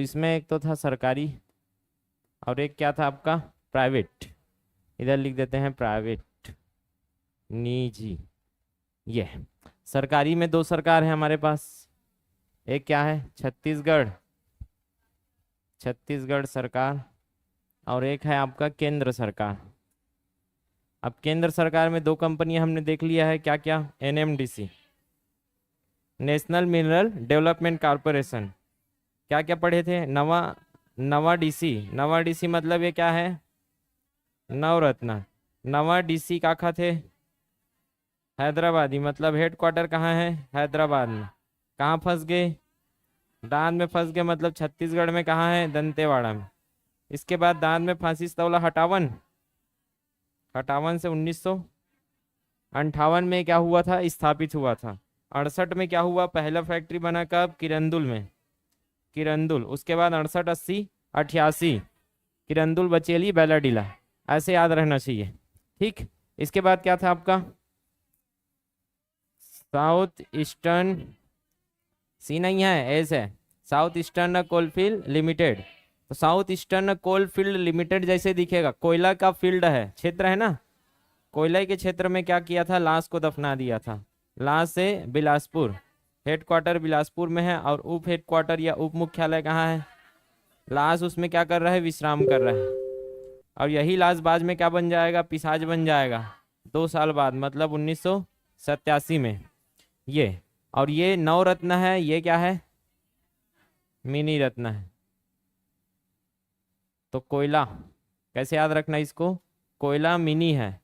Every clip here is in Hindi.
इसमें एक तो था सरकारी और एक क्या था आपका प्राइवेट। इधर लिख देते हैं प्राइवेट, निजी। ये सरकारी में दो सरकार है हमारे पास। एक क्या है छत्तीसगढ़, छत्तीसगढ़ सरकार, और एक है आपका केंद्र सरकार। अब केंद्र सरकार में दो कंपनियां हमने देख लिया है, क्या क्या, NMDC, national mineral development corporation. क्या क्या पढ़े थे, नवा, नवा डीसी। नवा डीसी मतलब ये क्या है, नवरत्न। नवा डीसी काखा थे, हैदराबादी, मतलब हेड क्वार्टर कहाँ है, हैदराबाद में। कहाँ फंस गए, दांत में फंस गए, मतलब छत्तीसगढ़ में कहाँ है, दंतेवाड़ा में। इसके बाद दांत में फांसी तौला हटावन, हटावन से 1958 में क्या हुआ था, स्थापित हुआ था। 68 में क्या हुआ, पहला फैक्ट्री बना कब, किरंदुल में, किरंदुल। उसके बाद 68, 80, 88 किरंदुल, बचेली, बैलाडीला। ऐसे याद रहना चाहिए, ठीक। इसके बाद क्या था आपका, साउथ ईस्टर्न, सी नहीं है, एस है, साउथ ईस्टर्न कोलफील्ड लिमिटेड। तो साउथ ईस्टर्न कोलफील्ड लिमिटेड जैसे दिखेगा, कोयला का फील्ड है, क्षेत्र है ना। कोयला के क्षेत्र में क्या किया था, लाश को दफना दिया था। लाश से बिलासपुर, हेडक्वार्टर बिलासपुर में है, और उप हेडक्वार्टर या उप मुख्यालय कहाँ है, लाश उसमें क्या कर रहा है, विश्राम कर रहा है। और यही लाश बाद में क्या बन जाएगा, पिशाच बन जाएगा 2 साल बाद, मतलब 1987 में ये। और ये नवरत्न है, ये क्या है, मिनी रत्न है। तो कोयला कैसे याद रखना इसको, कोयला मिनी है,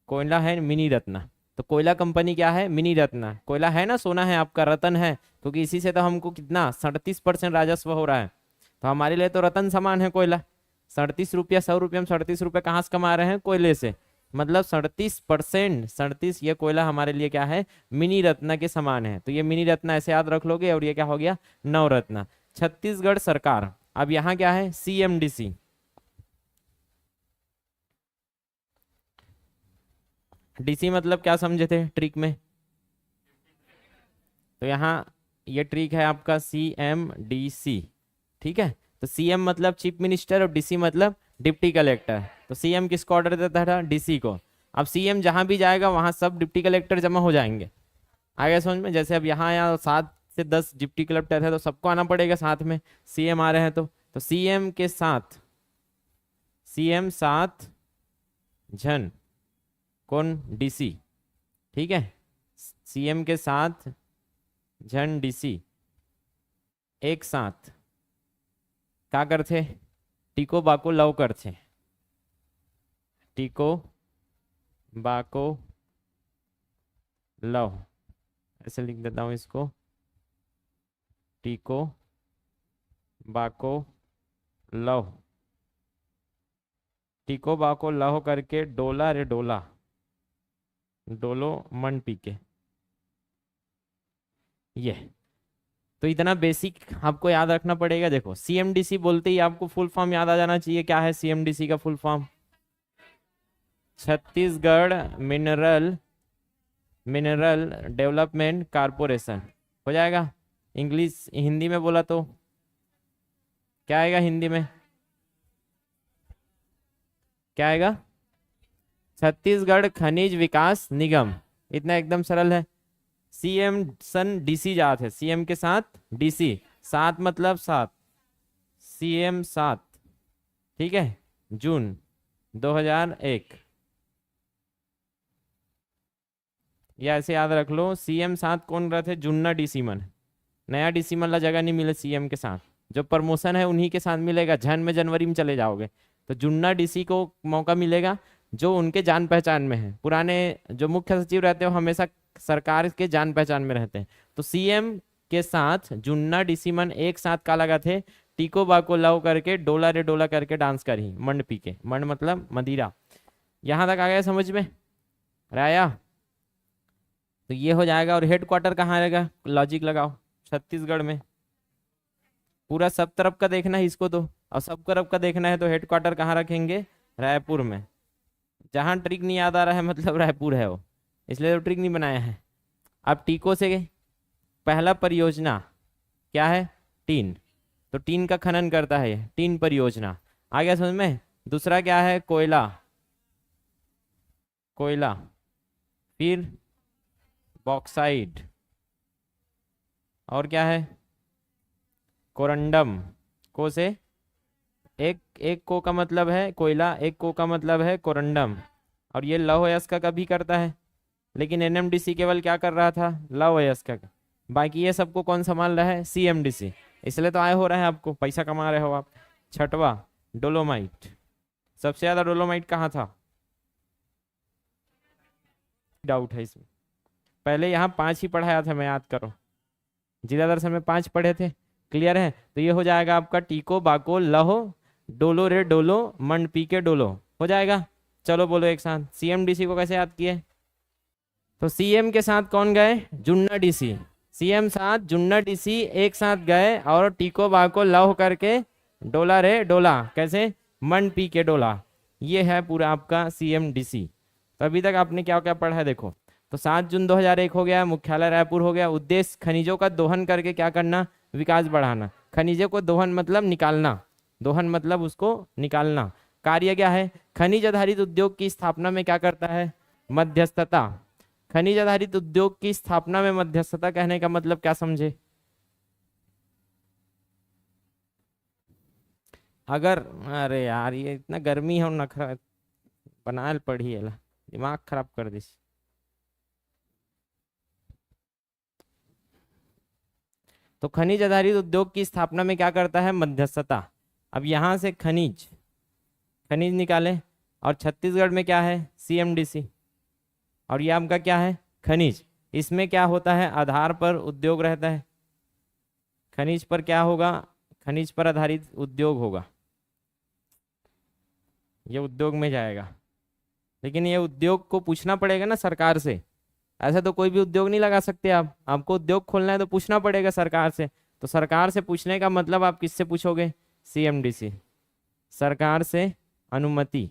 कोयला है मिनी रत्न। तो कोयला कंपनी क्या है, मिनी रत्न। कोयला है ना, सोना है आपका, रतन है, क्योंकि इसी से तो हमको कितना 37% राजस्व हो रहा है। तो हमारे लिए तो रतन समान है कोयला। 37 रुपया, 100 रुपये में 37 रुपये कहाँ से कमा रहे हैं, कोयले से। मतलब 37%, 37, ये कोयला हमारे लिए क्या है, मिनी रत्न के समान है। तो ये मिनी रत्न ऐसे याद रख लोगे। और ये क्या हो गया, नवरत्न। छत्तीसगढ़ सरकार। अब यहाँ क्या है, सीएमडीसी। डीसी मतलब क्या समझे थे ट्रिक में, तो यहाँ ये ट्रिक है आपका सीएमडीसी, ठीक है। तो सीएम मतलब चीफ मिनिस्टर और डीसी मतलब डिप्टी कलेक्टर। तो सीएम किसको ऑर्डर देता था, डीसी को। अब सीएम जहां भी जाएगा वहां सब डिप्टी कलेक्टर जमा हो जाएंगे। आगे समझ में, जैसे अब यहाँ 7 से 10 डिप्टी कलेक्टर है, तो सबको आना पड़ेगा साथ में, सीएम आ रहे हैं तो सीएम के साथ, सीएम साथ जन कौन, डीसी, ठीक है। सीएम के साथ जन डीसी एक साथ क्या करते, टीको बाको लव करते, टीको बाको लव, ऐसे लिख देता हूं इसको, टीको बाको लव, टीको बाको लव करके डोला रे डोला, डोलो मन पीके। ये तो इतना बेसिक आपको याद रखना पड़ेगा। देखो सीएमडीसी बोलते ही आपको फुल फॉर्म याद आ जाना चाहिए। क्या है सीएमडीसी का full form, Chhattisgarh mineral, mineral development corporation हो जाएगा। इंग्लिश हिंदी में बोला तो क्या आएगा, हिंदी में क्या आएगा, छत्तीसगढ़ खनिज विकास निगम। इतना एकदम सरल है। सीएम सन डीसी जात है, सीएम के साथ डीसी, सात मतलब 7, सीएम 7, ठीक है, जून 2001। या ऐसे याद रख लो, सीएम 7 कौन रहते, जुन्ना डीसी मन। नया डीसी मन ला जगह नहीं मिले सीएम के साथ, जो प्रमोशन है उन्हीं के साथ मिलेगा। जन में जनवरी में चले जाओगे तो जुन्ना डीसी को मौका मिलेगा जो उनके जान पहचान में है। पुराने जो मुख्य सचिव रहते हैं वो हमेशा सरकार के जान पहचान में रहते हैं। तो सीएम के साथ जुन्ना डीसी मन एक साथ का लगा थे, टीको बाको लव करके डोला रे डोला करके डांस कर ही मंड पी के, मंड मतलब मदिरा। यहां तक आ गया समझ में, राया। तो ये हो जाएगा। और हेड क्वार्टर कहाँ रहेगा, लॉजिक लगाओ, छत्तीसगढ़ में। पूरा सब तरफ का देखना है इसको तो, और सब तरफ का देखना है तो हेड क्वार्टर कहाँ रखेंगे, रायपुर में। जहां ट्रिक नहीं याद आ रहा है मतलब रायपुर है वो, इसलिए तो ट्रिक नहीं बनाया है। अब टीको से पहला परियोजना क्या है, टीन। तो टीन का खनन करता है, ये टीन परियोजना। आ गया समझ में। दूसरा क्या है, कोयला, कोयला, फिर बॉक्साइट, और क्या है, कोरंडम। को से एक एक को का मतलब है कोयला, एक को का मतलब है कोरंडम, और ये लौह अयस्क का भी करता है, लेकिन एनएमडीसी केवल क्या कर रहा था, लौह अयस्क का। बाकी ये सबको कौन संभाल रहा है, सीएमडीसी। इसलिए तो आय हो रहा है, आपको पैसा कमा रहे हो आप। छठवा, डोलोमाइट। सबसे ज्यादा डोलोमाइट कहाँ था, डाउट है इसमें। पहले यहाँ 5 ही पढ़ाया था मैं, याद करो, जिला दर्शन में 5 पढ़े थे। क्लियर है। तो ये हो जाएगा आपका टीको बाको लहो डोलो रे डोलो मंड पी के डोलो, हो जाएगा। चलो बोलो एक साथ, सीएमडीसी को कैसे याद किए। तो सीएम के साथ कौन गए, जुन्ना डीसी। सीएम साथ जुन्ना डीसी एक साथ गए और टीको बाको लहो करके डोला रे डोला, कैसे, मंड पी के डोला। ये है पूरा आपका सीएमडीसी। तो अभी तक आपने क्या क्या पढ़ा है देखो। तो 7 जून 2001 हो गया, मुख्यालय रायपुर हो गया। उद्देश्य खनिजों का दोहन करके क्या करना, विकास बढ़ाना। खनिजों को दोहन मतलब निकालना, दोहन मतलब उसको निकालना। कार्य क्या है, खनिज आधारित उद्योग की स्थापना में क्या करता है, मध्यस्थता। खनिज आधारित उद्योग की स्थापना में मध्यस्थता कहने का मतलब क्या समझे। अगर, अरे यार ये इतना गर्मी है, नखरा बना पड़ी है, दिमाग खराब कर दी। तो खनिज आधारित उद्योग की स्थापना में क्या करता है, मध्यस्थता। अब यहां से खनिज, खनिज निकाले, और छत्तीसगढ़ में क्या है, सीएमडीसी, और ये आपका क्या है, खनिज। इसमें क्या होता है, आधार पर उद्योग रहता है। खनिज पर क्या होगा, खनिज पर आधारित उद्योग होगा, ये उद्योग में जाएगा। लेकिन ये उद्योग को पूछना पड़ेगा ना सरकार से, ऐसा तो कोई भी उद्योग नहीं लगा सकते आप। आपको उद्योग खोलना है तो पूछना पड़ेगा सरकार से। तो सरकार से पूछने का मतलब आप किससे पूछोगे, सीएमडीसी, सरकार से अनुमति।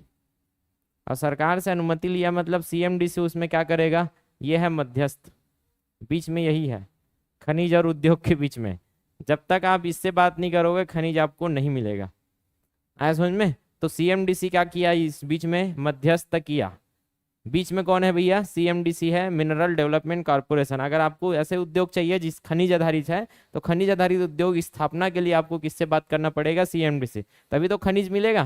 और सरकार से अनुमति लिया मतलब सीएमडीसी उसमें क्या करेगा, ये है मध्यस्थ, बीच में यही है, खनिज और उद्योग के बीच में। जब तक आप इससे बात नहीं करोगे खनिज आपको नहीं मिलेगा। आया समझ में। तो सीएमडीसी क्या किया, इस बीच में मध्यस्थ किया। बीच में कौन है भैया, सीएमडीसी है, मिनरल डेवलपमेंट कॉर्पोरेशन। अगर आपको ऐसे उद्योग चाहिए जिस खनिज आधारित है, तो खनिज आधारित उद्योग स्थापना के लिए आपको किससे बात करना पड़ेगा, सीएमडीसी। तभी तो खनिज मिलेगा,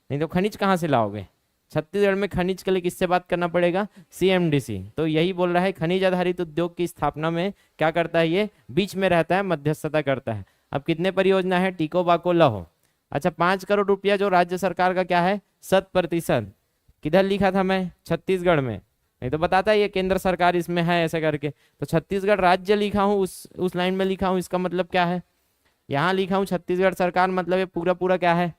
नहीं तो खनिज कहाँ से लाओगे। छत्तीसगढ़ में खनिज के लिए किससे बात करना पड़ेगा, सीएमडीसी। तो यही बोल रहा है, खनिज आधारित उद्योग की स्थापना में क्या करता है, ये बीच में रहता है, मध्यस्थता करता है। अब कितने परियोजना है, टीको बाको लहो। अच्छा, 5 करोड़ रुपया जो राज्य सरकार का क्या है, 100%। किधर लिखा था मैं, छत्तीसगढ़ में, नहीं तो बताता है ये केंद्र सरकार इसमें है ऐसे करके। तो छत्तीसगढ़ राज्य लिखा हूँ, उस लाइन में लिखा हूँ, इसका मतलब क्या है, यहाँ लिखा हूँ छत्तीसगढ़ सरकार, मतलब ये पूरा पूरा क्या है,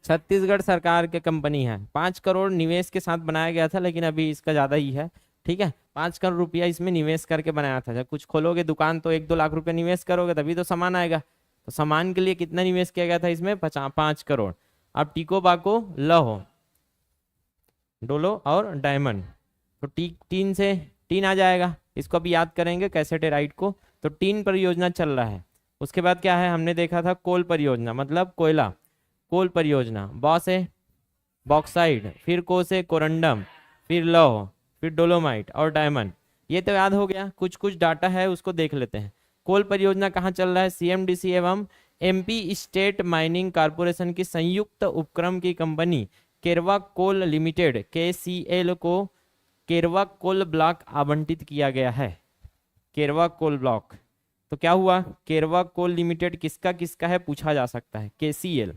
छत्तीसगढ़ सरकार के कंपनी है। 5 करोड़ निवेश के साथ बनाया गया था, लेकिन अभी इसका ज्यादा ही है। ठीक है, 5 करोड़ रुपया इसमें निवेश करके बनाया था। जब कुछ खोलोगे दुकान तो 1-2 लाख रुपया निवेश करोगे तभी तो सामान आएगा। तो सामान के लिए कितना निवेश किया गया था इसमें, 5 करोड़। अब टीको बाको लहो डोलो और डायमंड, तो टीन से टीन आ जाएगा। इसको अभी याद करेंगे कैसे टेराइट को। तो टीन परियोजना चल रहा है। उसके बाद क्या है, हमने देखा था कोल परियोजना, मतलब कोयला, कोल परियोजना। बॉ से बॉक्साइड, फिर को से कोरंडम, फिर लौह, फिर डोलोमाइट और डायमंड। ये तो याद हो गया। कुछ कुछ डाटा है उसको देख लेते हैं। कोल परियोजना कहाँ चल रहा है, सीएमडीसी एवं एमपी स्टेट माइनिंग कॉर्पोरेशन की संयुक्त उपक्रम की कंपनी केरवा कोल लिमिटेड केसीएल को केरवा कोल ब्लॉक आवंटित किया गया है। केरवा कोल ब्लॉक, तो क्या हुआ, केरवा कोल लिमिटेड किसका किसका है पूछा जा सकता है, केसीएल।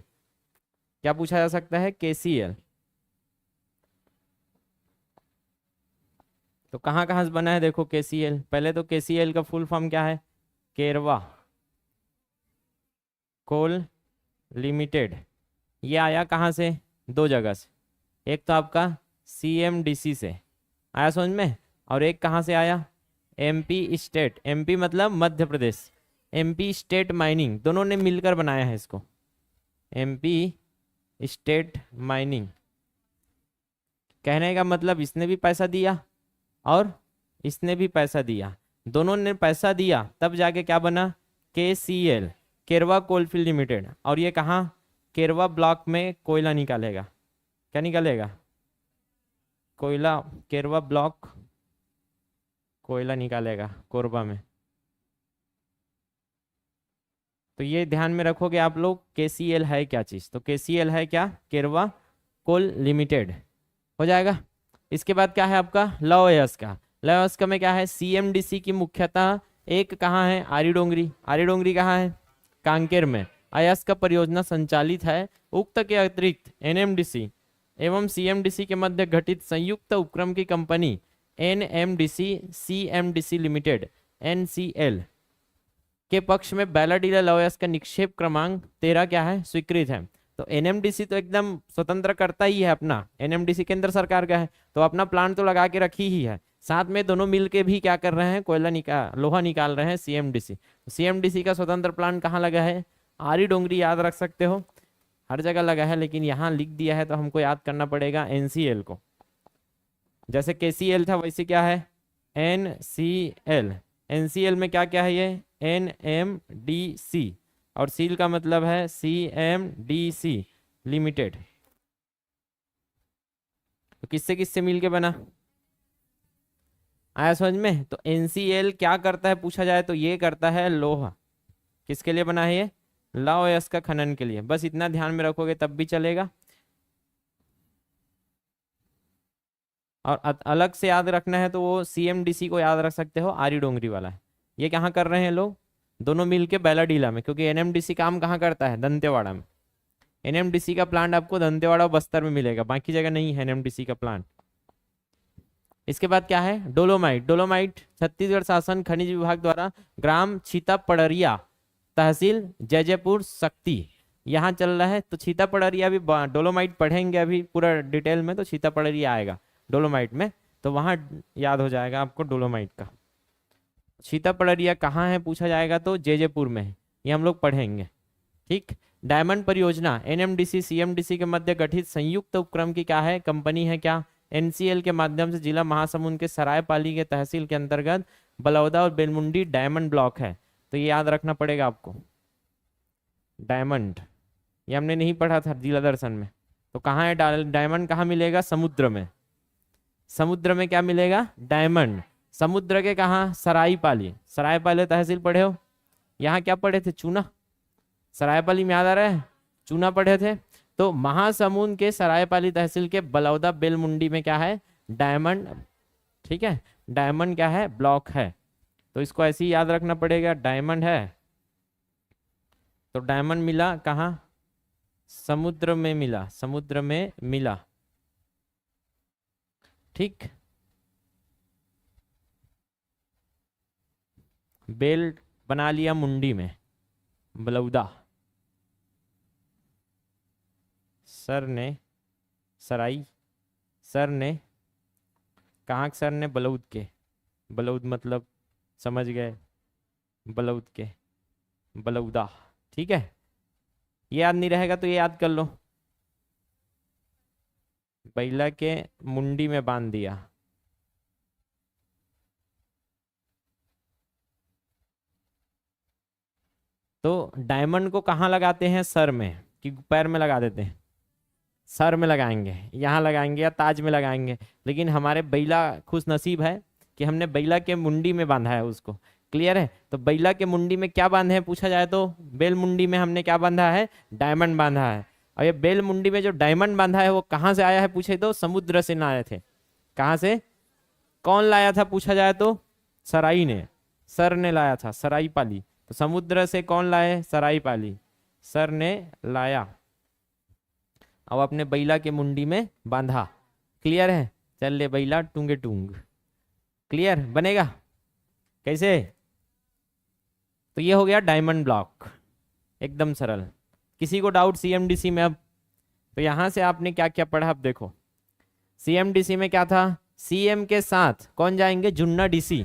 क्या पूछा जा सकता है, केसीएल। तो कहाँ कहाँ से बना है देखो केसीएल। पहले तो केसीएल का फुल फॉर्म क्या है, केरवा कोल लिमिटेड। ये आया कहाँ से, 2 जगह से। एक तो आपका सीएमडीसी से आया समझ में, और एक कहाँ से आया, एमपी स्टेट, एमपी मतलब Madhya Pradesh, MP state mining, दोनों ने मिलकर बनाया है इसको, एमपी स्टेट माइनिंग। कहने का मतलब इसने भी पैसा दिया और इसने भी पैसा दिया, दोनों ने पैसा दिया, तब जाके क्या बना, केसीएल। केरवा कोलफील्ड लिमिटेड, और ये कहाँ, केरवा ब्लॉक में कोयला निकालेगा। क्या निकालेगा, कोयला, केरवा ब्लॉक कोयला निकालेगा कोरबा में। तो ये ध्यान में रखोगे आप लोग, KCL है क्या चीज, तो KCL है क्या, केरवा कोल लिमिटेड हो जाएगा। इसके बाद क्या है आपका लॉयस्का। लॉयस्का में क्या है, CMDC की मुख्यतः एक कहाँ है, आरी डोंगरी। आरी डोंगरी कहाँ है, कांकेर में। अयस्का परियोजना संचालित है। उक्त के अतिरिक्त NMDC एवं CMDC के मध्य गठित संयुक्त उपक्रम की company NMDC CMDC limited NCL के पक्ष में बैलाडीला लॉयस का निक्षेप क्रमांक 13 क्या है, स्वीकृत है। तो NMDC तो एकदम स्वतंत्र करता ही है अपना, NMDC केंद्र सरकार का है, तो अपना प्लान तो लगा के रखी ही है। साथ में दोनों मिल के भी क्या कर रहे हैं, कोयला लोहा निकाल रहे हैं CMDC। CMDC का स्वतंत्र प्लान कहाँ लगा है, आरी डोंगरी, याद रख सकते हो, हर जगह लगा है, लेकिन यहाँ लिख दिया है तो हमको याद करना पड़ेगा NCL को। जैसे KCL था वैसे क्या है NCL। NCL में क्या क्या है, ये NMDC, और सील का मतलब है CMDC लिमिटेड। तो किससे किससे मिलके बना, आया समझ में। तो NCL क्या करता है पूछा जाए तो ये करता है लोहा। किसके लिए बना है ये, लॉयस का खनन के लिए। बस इतना ध्यान में रखोगे तब भी चलेगा। और अलग से याद रखना है तो वो CMDC को याद रख सकते हो, आरी डोंगरी वाला है। ये कहाँ कर रहे हैं लोग, दोनों मिलके बैलाडीला में, क्योंकि NMDC काम कहाँ करता है, दंतेवाड़ा में। NMDC का प्लांट आपको दंतेवाड़ा और बस्तर में मिलेगा, बाकी जगह नहीं है NMDC का प्लांट। इसके बाद क्या है, डोलोमाइट। डोलोमाइट छत्तीसगढ़ शासन खनिज विभाग द्वारा ग्राम छीता पड़रिया, तहसील जयजयपुर शक्ति, यहाँ चल रहा है। तो छीता पड़रिया भी डोलोमाइट पढ़ेंगे अभी पूरा डिटेल में, तो छीता पड़रिया आएगा डोलोमाइट में, तो वहाँ याद हो जाएगा आपको डोलोमाइट का। छीता पड़रिया कहाँ है पूछा जाएगा तो जयजयपुर में है, ये हम लोग पढ़ेंगे, ठीक। डायमंड परियोजना NMDC CMDC के मध्य गठित संयुक्त उपक्रम की क्या है, कंपनी है क्या, NCL के माध्यम से जिला महासमुंद के सरायपाली के तहसील के अंतर्गत बलौदा और बेलमुंडी डायमंड ब्लॉक है। तो ये याद रखना पड़ेगा आपको, डायमंड, ये हमने नहीं पढ़ा था जिला दर्शन में। तो कहाँ है डायमंड, कहाँ मिलेगा, समुद्र में। समुद्र में क्या मिलेगा, डायमंड। समुद्र के कहाँ, सरायपाली। सरायपाली तहसील पढ़े हो, यहाँ क्या पढ़े थे, चूना। सरायपाली में याद आ रहा है, चूना पढ़े थे। तो महासमुंद के सरायपाली तहसील के बलौदा बेलमुंडी में क्या है, डायमंड, ठीक है। डायमंड क्या है, ब्लॉक है। तो इसको ऐसे ही याद रखना पड़ेगा, डायमंड है। तो डायमंड मिला कहाँ, समुद्र में मिला, समुद्र में मिला, ठीक। बेल बना लिया मुंडी में, बलौदा। सर ने सराई, सर ने कहाँ, सर ने बलौद के, बलौद मतलब समझ गए, बलौद के, बलौदा, ठीक है। ये याद नहीं रहेगा तो ये याद कर लो, बैला के मुंडी में बांध दिया। तो डायमंड को कहाँ लगाते हैं, सर में कि पैर में लगा देते हैं, सर में लगाएंगे, यहाँ लगाएंगे या ताज में लगाएंगे। लेकिन हमारे बैला खुश नसीब है कि हमने बैला के मुंडी में बांधा है उसको, क्लियर है। तो बैला के मुंडी में क्या बांधे हैं पूछा जाए तो बेल मुंडी में हमने क्या बांधा है, डायमंड बांधा है। और ये बेल मुंडी में जो डायमंड बांधा है वो कहाँ से आया है पूछे तो समुद्र से लाए थे। कहाँ से, कौन लाया था पूछा जाए तो सराई ने, सर ने लाया था, सराई पाली। तो समुद्र से कौन लाए, सराई पाली, सर ने लाया और अपने बैला के मुंडी में बांधा। क्लियर है, चल ले बैला टूंगे टूंग, क्लियर बनेगा कैसे। तो ये हो गया डायमंड ब्लॉक, एकदम सरल। किसी को डाउट CMDC में अब, तो यहां से आपने क्या क्या पढ़ा, अब देखो CMDC में क्या था, CM के साथ कौन जाएंगे, जुन्ना DC,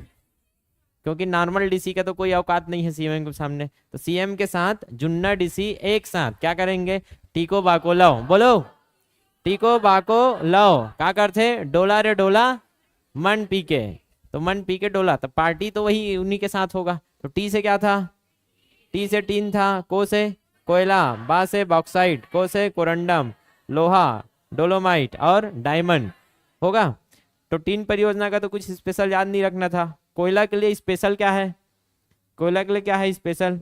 क्योंकि नॉर्मल DC का तो कोई औकात नहीं है CM के सामने। तो CM के साथ जुन्ना DC एक साथ क्या करेंगे, टीको बाको लाओ, बोलो टीको बाको लाओ, क्या करते, डोला रे डोला मन पी के। तो मन पी के डोला, तो पार्टी तो वही उन्हीं के साथ होगा। तो टी से क्या था, टी से टीन था, को से कोयला, बा से बॉक्साइट, को से कोरंडम, लोहा, डोलोमाइट और डायमंड होगा। तो टीन परियोजना का तो कुछ स्पेशल याद नहीं रखना था। कोयला के लिए स्पेशल क्या है, कोयला के लिए क्या है स्पेशल,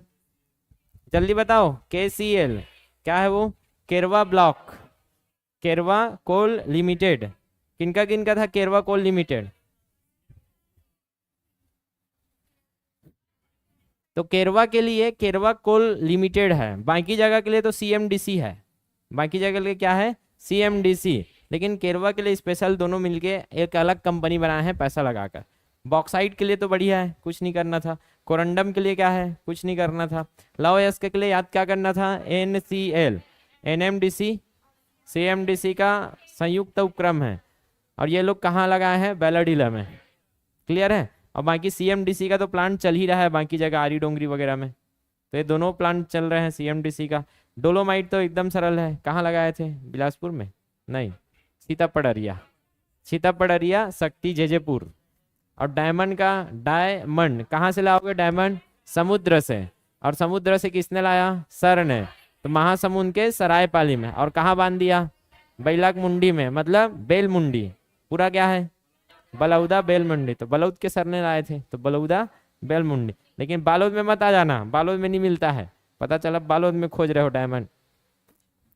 जल्दी बताओ। KCL क्या है वो, केरवा ब्लॉक, केरवा कोल लिमिटेड। किनका था केरवा कोल लिमिटेड, तो केरवा के लिए केरवा कोल लिमिटेड है, बाकी जगह के लिए तो CMDC है, बाकी जगह के लिए क्या है CMDC, लेकिन केरवा के लिए स्पेशल दोनों मिलके एक अलग कंपनी बनाए हैं पैसा लगाकर। बॉक्साइट के लिए तो बढ़िया है, कुछ नहीं करना था। कोरंडम के लिए क्या है, कुछ नहीं करना था। लव यस्क के लिए याद क्या करना था, NCL, NMDC CMDC का संयुक्त उपक्रम है, और ये लोग कहाँ लगाए हैं, बेलाडीला में, क्लियर है। और बाकी CMDC का तो प्लांट चल ही रहा है बाकी जगह, आरी डोंगरी वगैरह में, तो ये दोनों प्लांट चल रहे हैं CMDC का। डोलोमाइट तो एकदम सरल है, कहाँ लगाए थे, बिलासपुर में नहीं, सीतापड़रिया, सीतापड़रिया शक्ति जेजेपुर। और डायमंड का, डायमंड कहाँ से लाओगे, डायमंड समुद्र से, और समुद्र से किसने लाया, सर ने, तो महासमुंद के सरायपाली में। और कहाँ बांध दिया, बैलाक मुंडी में, मतलब बेल मुंडी, पूरा क्या है बलौदा बेल मुंडी, तो बलौद के सर ने लाए थे, तो बलौदा बेल मुंडी। लेकिन बालोद में मत आ जाना, बालोद में नहीं मिलता है, पता चला बालोद में खोज रहे हो डायमंड,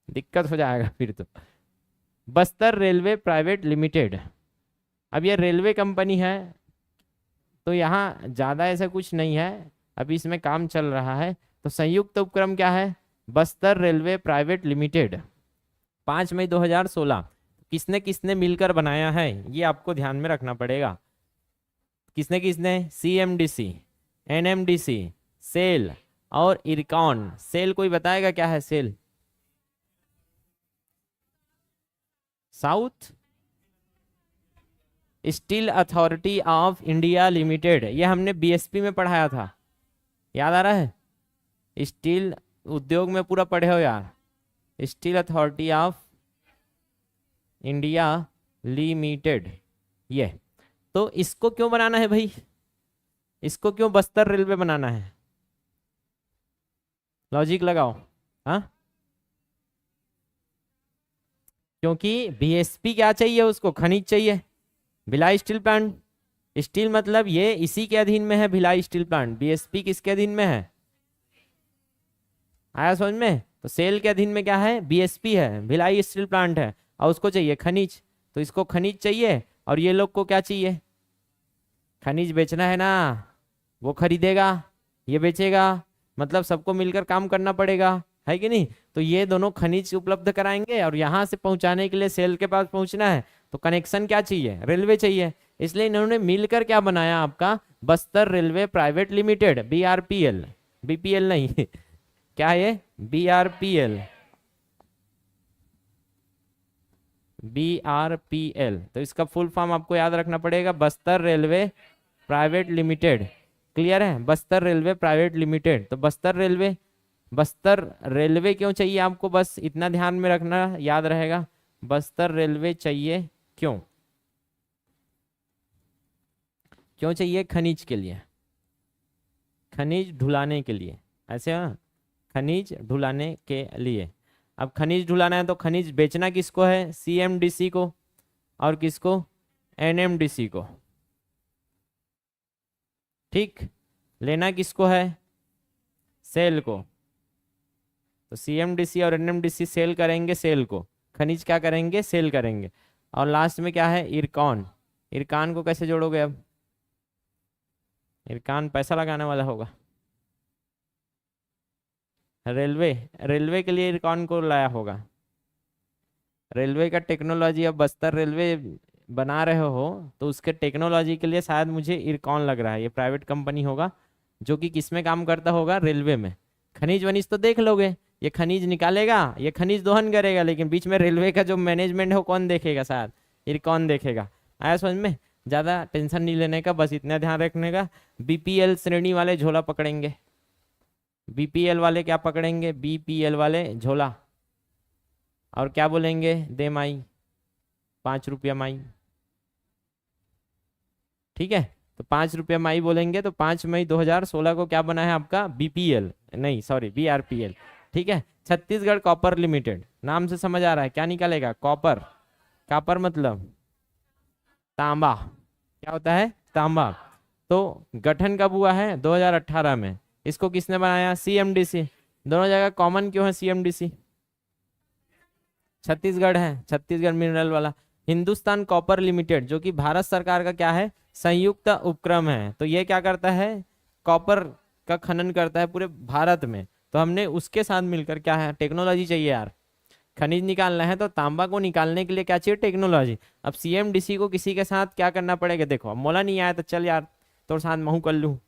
दिक्कत हो जाएगा फिर तो। बस्तर रेलवे प्राइवेट लिमिटेड, अब ये रेलवे कंपनी है, तो यहाँ ज़्यादा ऐसा कुछ नहीं है, अभी इसमें काम चल रहा है। तो संयुक्त उपक्रम क्या है, बस्तर रेलवे प्राइवेट लिमिटेड, 5 मई 2016। किसने किसने मिलकर बनाया है, ये आपको ध्यान में रखना पड़ेगा। किसने किसने, CMDC, NMDC, सेल और इरकॉन। सेल कोई बताएगा क्या है SAIL, south steel authority of India limited, ये हमने BSP में पढ़ाया था, याद आ रहा है, स्टील उद्योग में पूरा पढ़े हो यार। Steel authority of India limited, ये तो इसको क्यों बनाना है भाई, इसको क्यों बस्तर रेलवे बनाना है, लॉजिक लगाओ। हाँ, क्योंकि BSP क्या चाहिए उसको, खनिज चाहिए, भिलाई स्टील प्लांट, स्टील मतलब ये इसी के अधीन में है भिलाई स्टील प्लांट। BSP किसके अधीन में है, आया समझ में। तो सेल के अधीन में क्या है, BSP है, भिलाई स्टील प्लांट है, और उसको चाहिए खनिज, तो इसको खनिज चाहिए, और ये लोग को क्या चाहिए, खनिज बेचना है ना, वो खरीदेगा ये बेचेगा, मतलब सबको मिलकर काम करना पड़ेगा, है कि नहीं। तो ये दोनों खनिज उपलब्ध कराएंगे, और यहाँ से पहुंचाने के लिए सेल के पास पहुंचना है, तो कनेक्शन क्या चाहिए, रेलवे चाहिए, इसलिए इन्होंने मिलकर क्या बनाया आपका, Bastar railway private limited, BRPL, BPL नहीं क्या है ये, BRPL, BRPL। तो इसका फुल फॉर्म आपको याद रखना पड़ेगा, Bastar railway private limited, clear है, बस्तर रेलवे प्राइवेट लिमिटेड। तो बस्तर रेलवे क्यों चाहिए आपको, बस इतना ध्यान में रखना, याद रहेगा, बस्तर रेलवे चाहिए क्यों, क्यों चाहिए, खनिज के लिए, खनिज ढुलाने के लिए, ऐसे हाँ, खनिज ढुलाने के लिए। अब खनिज ढुलाना है तो खनिज बेचना किसको है, CMDC को, और किसको, NMDC को, ठीक, लेना किसको है, सेल को। तो CMDC और NMDC सेल करेंगे सेल को, खनिज क्या करेंगे, सेल करेंगे। और लास्ट में क्या है, इरकॉन, इरकॉन को कैसे जोड़ोगे, अब इरकॉन पैसा लगाने वाला होगा, रेलवे, रेलवे के लिए इरकॉन को लाया होगा, रेलवे का टेक्नोलॉजी, अब बस्तर रेलवे बना रहे हो तो उसके टेक्नोलॉजी के लिए शायद मुझे इरकॉन लग रहा है, ये प्राइवेट कंपनी होगा जो कि किस में काम करता होगा, रेलवे में। खनिज वनिज तो देख लोगे, ये खनिज निकालेगा, ये खनिज दोहन करेगा, लेकिन बीच में रेलवे का जो मैनेजमेंट है वो कौन देखेगा, शायद इरकॉन देखेगा। आया समझ में, ज़्यादा टेंशन नहीं लेने का, बस इतना ध्यान रखने का। BPL श्रेणी वाले झोला पकड़ेंगे, BPL वाले क्या पकड़ेंगे, BPL वाले झोला, और क्या बोलेंगे, दे माई, 5 रुपया माई, ठीक है। तो 5 रुपये मई बोलेंगे तो 5 मई 2016 को क्या बना है आपका बीपीएल, नहीं सॉरी बीआरपीएल। ठीक है, छत्तीसगढ़ कॉपर लिमिटेड, नाम से समझ आ रहा है क्या निकलेगा, कॉपर। कॉपर मतलब तांबा, क्या होता है, तांबा। तो गठन कब हुआ है, 2018 में। इसको किसने बनाया, सीएमडीसी। दोनों जगह कॉमन क्यों है सीएमडीसी, छत्तीसगढ़ है, छत्तीसगढ़ मिनरल वाला। हिंदुस्तान कॉपर लिमिटेड जो कि भारत सरकार का क्या है, संयुक्त उपक्रम है। तो ये क्या करता है, कॉपर का खनन करता है पूरे भारत में। तो हमने उसके साथ मिलकर, क्या है, टेक्नोलॉजी चाहिए यार, खनिज निकालना है तो तांबा को निकालने के लिए क्या चाहिए, टेक्नोलॉजी। अब सीएमडीसी को किसी के साथ क्या करना पड़ेगा, देखो अब मोला नहीं आया तो चल यार तो साथ महू कर लूँ,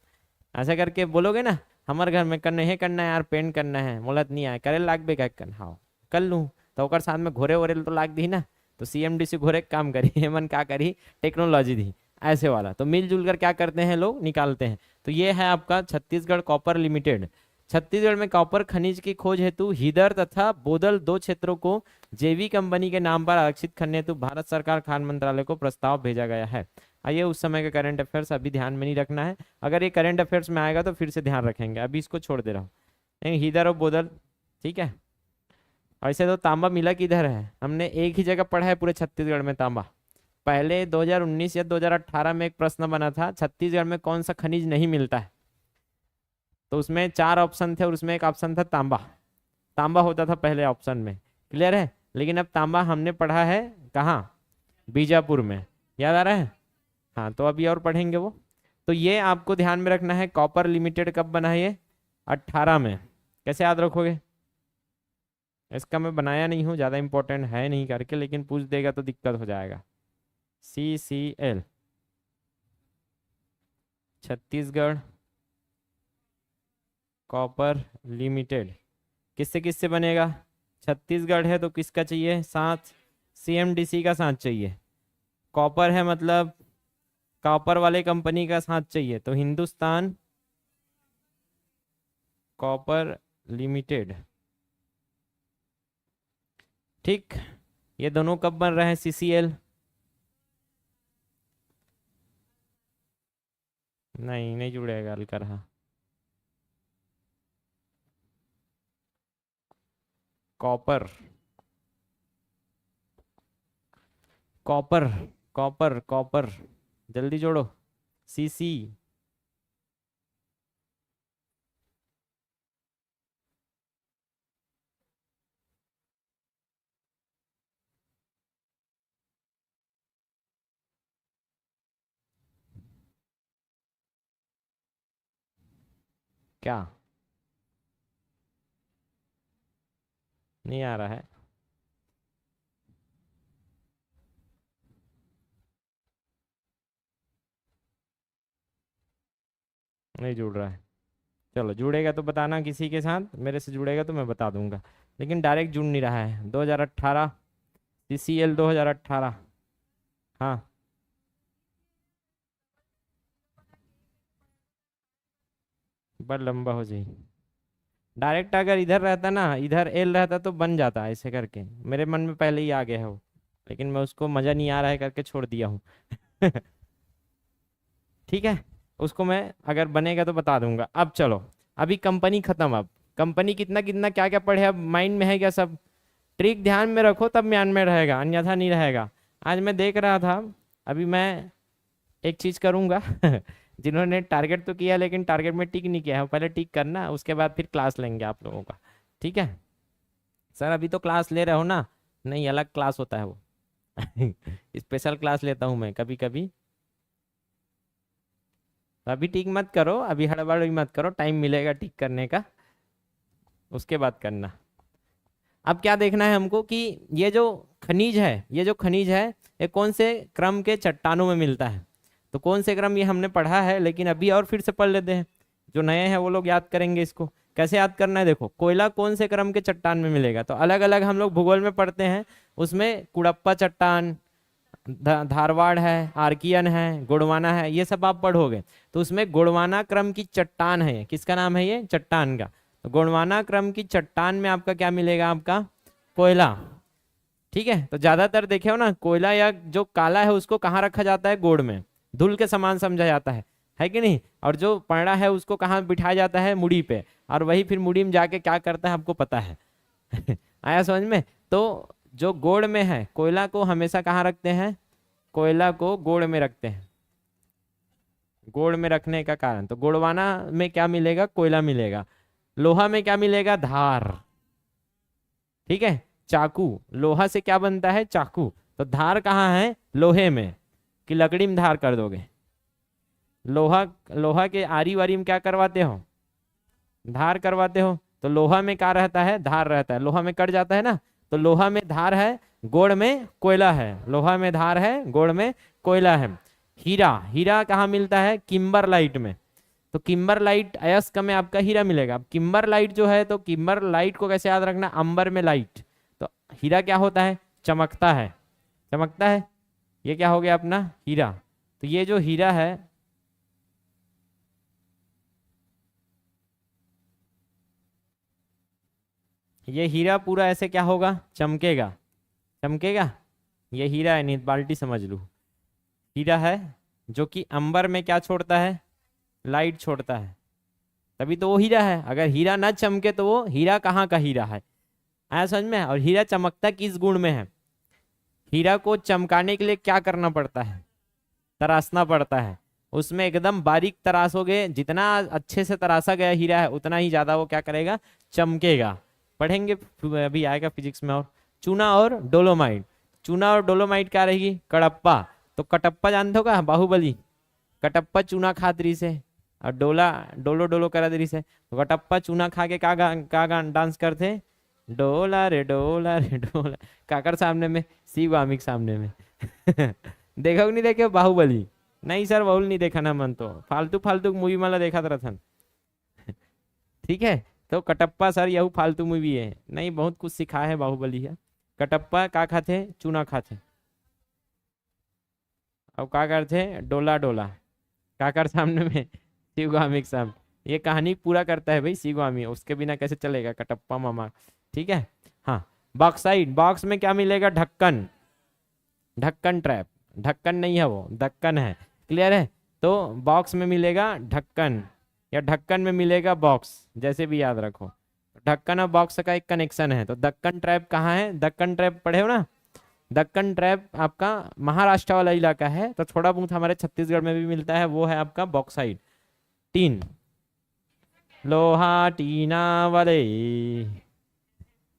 ऐसा करके बोलोगे ना, हमारे घर में करने है, करना है यार, पेंट करना है, मोला तो नहीं आया, करे लाग बे, क्या कर, हाँ कर लूँ। तो ओकर साथ में घोरे वोरे तो लाग दी ना। तो सीएमडीसी घोरे काम करी, हेमन क्या करी, टेक्नोलॉजी दी, ऐसे वाला। तो मिलजुल कर क्या करते हैं लोग, निकालते हैं। तो ये है आपका छत्तीसगढ़ कॉपर लिमिटेड। छत्तीसगढ़ में कॉपर खनिज की खोज हेतु हिदर तथा बोदल 2 क्षेत्रों को जेवी कंपनी के नाम पर आरक्षित करने हेतु भारत सरकार खान मंत्रालय को प्रस्ताव भेजा गया है। आइए उस समय का करंट अफेयर्स अभी ध्यान में नहीं रखना है, अगर ये करंट अफेयर्स में आएगा तो फिर से ध्यान रखेंगे, अभी इसको छोड़ दे रहा हूँ। हिदर और बोदल, ठीक है। ऐसे तो तांबा मिला किधर है, हमने एक ही जगह पढ़ा है पूरे छत्तीसगढ़ में तांबा। पहले 2019 या 2018 में एक प्रश्न बना था, छत्तीसगढ़ में कौन सा खनिज नहीं मिलता है। तो उसमें 4 ऑप्शन थे और उसमें एक ऑप्शन था तांबा। तांबा होता था पहले ऑप्शन में, क्लियर है। लेकिन अब तांबा हमने पढ़ा है कहाँ, बीजापुर में, याद आ रहा है। हाँ तो अभी और पढ़ेंगे वो। तो ये आपको ध्यान में रखना है, कॉपर लिमिटेड कब बना है, ये 18 में। कैसे याद रखोगे, इसका मैं बनाया नहीं हूँ, ज़्यादा इंपॉर्टेंट है नहीं करके, लेकिन पूछ देगा तो दिक्कत हो जाएगा। CCL छत्तीसगढ़ कॉपर लिमिटेड किससे किससे बनेगा, छत्तीसगढ़ है तो किसका चाहिए साथ, सीएमडीसी का साथ चाहिए। कॉपर है मतलब कॉपर वाले कंपनी का साथ चाहिए, तो हिंदुस्तान कॉपर लिमिटेड। ठीक, ये दोनों कब बन रहे हैं, CCL नहीं, नहीं जुड़ेगा, हल्का रहा। कॉपर, कॉपर, कॉपर, कॉपर, जल्दी जोड़ो, CC। क्या नहीं आ रहा है, नहीं जुड़ रहा है। चलो जुड़ेगा तो बताना, किसी के साथ मेरे से जुड़ेगा तो मैं बता दूंगा, लेकिन डायरेक्ट जुड़ नहीं रहा है। 2018 CCL 2018, हाँ बड़ा लंबा हो जाए। डायरेक्ट अगर इधर रहता ना, इधर एल रहता तो बन जाता ऐसे करके, मेरे मन में पहले ही आ गया है वो, लेकिन मैं उसको मज़ा नहीं आ रहा है करके छोड़ दिया हूँ। ठीक है, उसको मैं अगर बनेगा तो बता दूंगा। अब चलो, अभी कंपनी खत्म। अब कंपनी कितना कितना क्या क्या पढ़े, अब माइंड में है क्या सब, ट्रिक ध्यान में रखो तब ध्यान में रहेगा, अन्यथा नहीं रहेगा। आज मैं देख रहा था, अभी मैं एक चीज करूंगा। जिन्होंने टारगेट तो किया लेकिन टारगेट में टिक नहीं किया है, पहले टिक करना, उसके बाद फिर क्लास लेंगे आप लोगों का। ठीक है सर, अभी तो क्लास ले रहे हो ना, नहीं अलग क्लास होता है वो। स्पेशल क्लास लेता हूँ मैं कभी कभी। तो अभी टिक मत करो, अभी हड़बड़ी मत करो, टाइम मिलेगा टिक करने का, उसके बाद करना। अब क्या देखना है हमको कि ये जो खनिज है, ये जो खनिज है ये कौन से क्रम के चट्टानों में मिलता है। तो कौन से क्रम, ये हमने पढ़ा है लेकिन अभी और फिर से पढ़ लेते हैं, जो नए हैं वो लोग याद करेंगे इसको। कैसे याद करना है, देखो कोयला कौन से क्रम के चट्टान में मिलेगा, तो अलग अलग हम लोग भूगोल में पढ़ते हैं, उसमें कुड़प्पा चट्टान, धारवाड़ है, आर्कियन है, गोंडवाना है, ये सब आप पढ़ोगे। तो उसमें गोंडवाना क्रम की चट्टान है, किसका नाम है ये, चट्टान का। तो गोंडवाना क्रम की चट्टान में आपका क्या मिलेगा, आपका कोयला। ठीक है, तो ज्यादातर देखे हो ना, कोयला या जो काला है उसको कहाँ रखा जाता है, गोड़ में। धूल के समान समझा जाता है कि नहीं। और जो पड़ा है उसको कहाँ बिठाया जाता है, मुड़ी पे, और वही फिर मुड़ी में जाके क्या करता है आपको पता है। आया समझ में। तो जो गोड़ में है, कोयला को हमेशा कहाँ रखते हैं, कोयला को गोड़ में रखते हैं। गोड़ में रखने का कारण, तो गोड़वाना में क्या मिलेगा, कोयला मिलेगा। लोहा में क्या मिलेगा, धार। ठीक है, चाकू, लोहा से क्या बनता है, चाकू। तो धार कहाँ है, लोहे में, कि लकड़ी में धार कर दोगे। लोहा, लोहा के आरी वारी में क्या करवाते हो, धार करवाते हो। तो लोहा में क्या रहता है, धार रहता है। लोहा में कट जाता है ना, तो लोहा में धार है, गोड़ में कोयला है। लोहा में धार है, गोड़ में कोयला है। हीरा, हीरा कहाँ मिलता है, किम्बरलाइट में। तो किम्बरलाइट अयस्क में आपका हीरा मिलेगा। अब किम्बरलाइट जो है, तो किम्बरलाइट को कैसे याद रखना, अंबर में लाइट। तो हीरा क्या होता है, चमकता है, चमकता है। ये क्या हो गया अपना हीरा। तो ये जो हीरा है, ये हीरा पूरा ऐसे क्या होगा, चमकेगा, चमकेगा। ये हीरा है, नहीं बाल्टी समझ लूँ। हीरा है जो कि अंबर में क्या छोड़ता है, लाइट छोड़ता है, तभी तो वो हीरा है। अगर हीरा ना चमके तो वो हीरा कहाँ का हीरा है। आया समझ में। और हीरा चमकता किस गुण में है, हीरा को चमकाने के लिए क्या करना पड़ता है, तराशना पड़ता है। उसमें एकदम बारीक तराशोगे, जितना अच्छे से तराशा गया हीरा है, उतना ही ज्यादा वो क्या करेगा, चमकेगा। पढ़ेंगे अभी आएगा फिजिक्स में। और चूना और डोलोमाइट, चूना और डोलोमाइट क्या रहेगी, कड़प्पा। तो कटप्पा जानते हो का, बाहुबली, कटप्पा चूना खातरी से, और डोला डोलो डोलो करा दरी से। तो कटप्पा चूना खा के का डांस करते, डोला रे डोला रे डोला। काकर सामने में, शिव वामिक सामने में। देखो कि नहीं देखे बाहुबली, नहीं सर बाहुल नहीं देखा ना, मन तो फालतू फालतू मूवी माला देखा था रथन। ठीक है, तो कटप्पा सर यह फालतू मूवी है, नहीं बहुत कुछ सिखा है बाहुबली है। कटप्पा का खाते, चूना खाते। अब का करते, डोला डोला, काकर सामने में, शिवगामी के सामने। ये कहानी पूरा करता है भाई शिवगामी, उसके बिना कैसे चलेगा कटप्पा मामा। ठीक है, हाँ। बॉक्साइट, बॉक्स में क्या मिलेगा, ढक्कन, ढक्कन ट्रैप। ढक्कन नहीं है वो, ढक्कन है, क्लियर है। तो बॉक्स में मिलेगा ढक्कन, या ढक्कन में मिलेगा बॉक्स, जैसे भी याद रखो। ढक्कन और बॉक्स का एक कनेक्शन है। तो दक्कन ट्रैप कहाँ है, दक्कन ट्रैप पढ़े हो ना। दक्कन ट्रैप आपका महाराष्ट्र वाला इलाका है, तो थोड़ा बहुत हमारे छत्तीसगढ़ में भी मिलता है, वो है आपका बॉक्साइट। टीन, लोहा टीना वाले।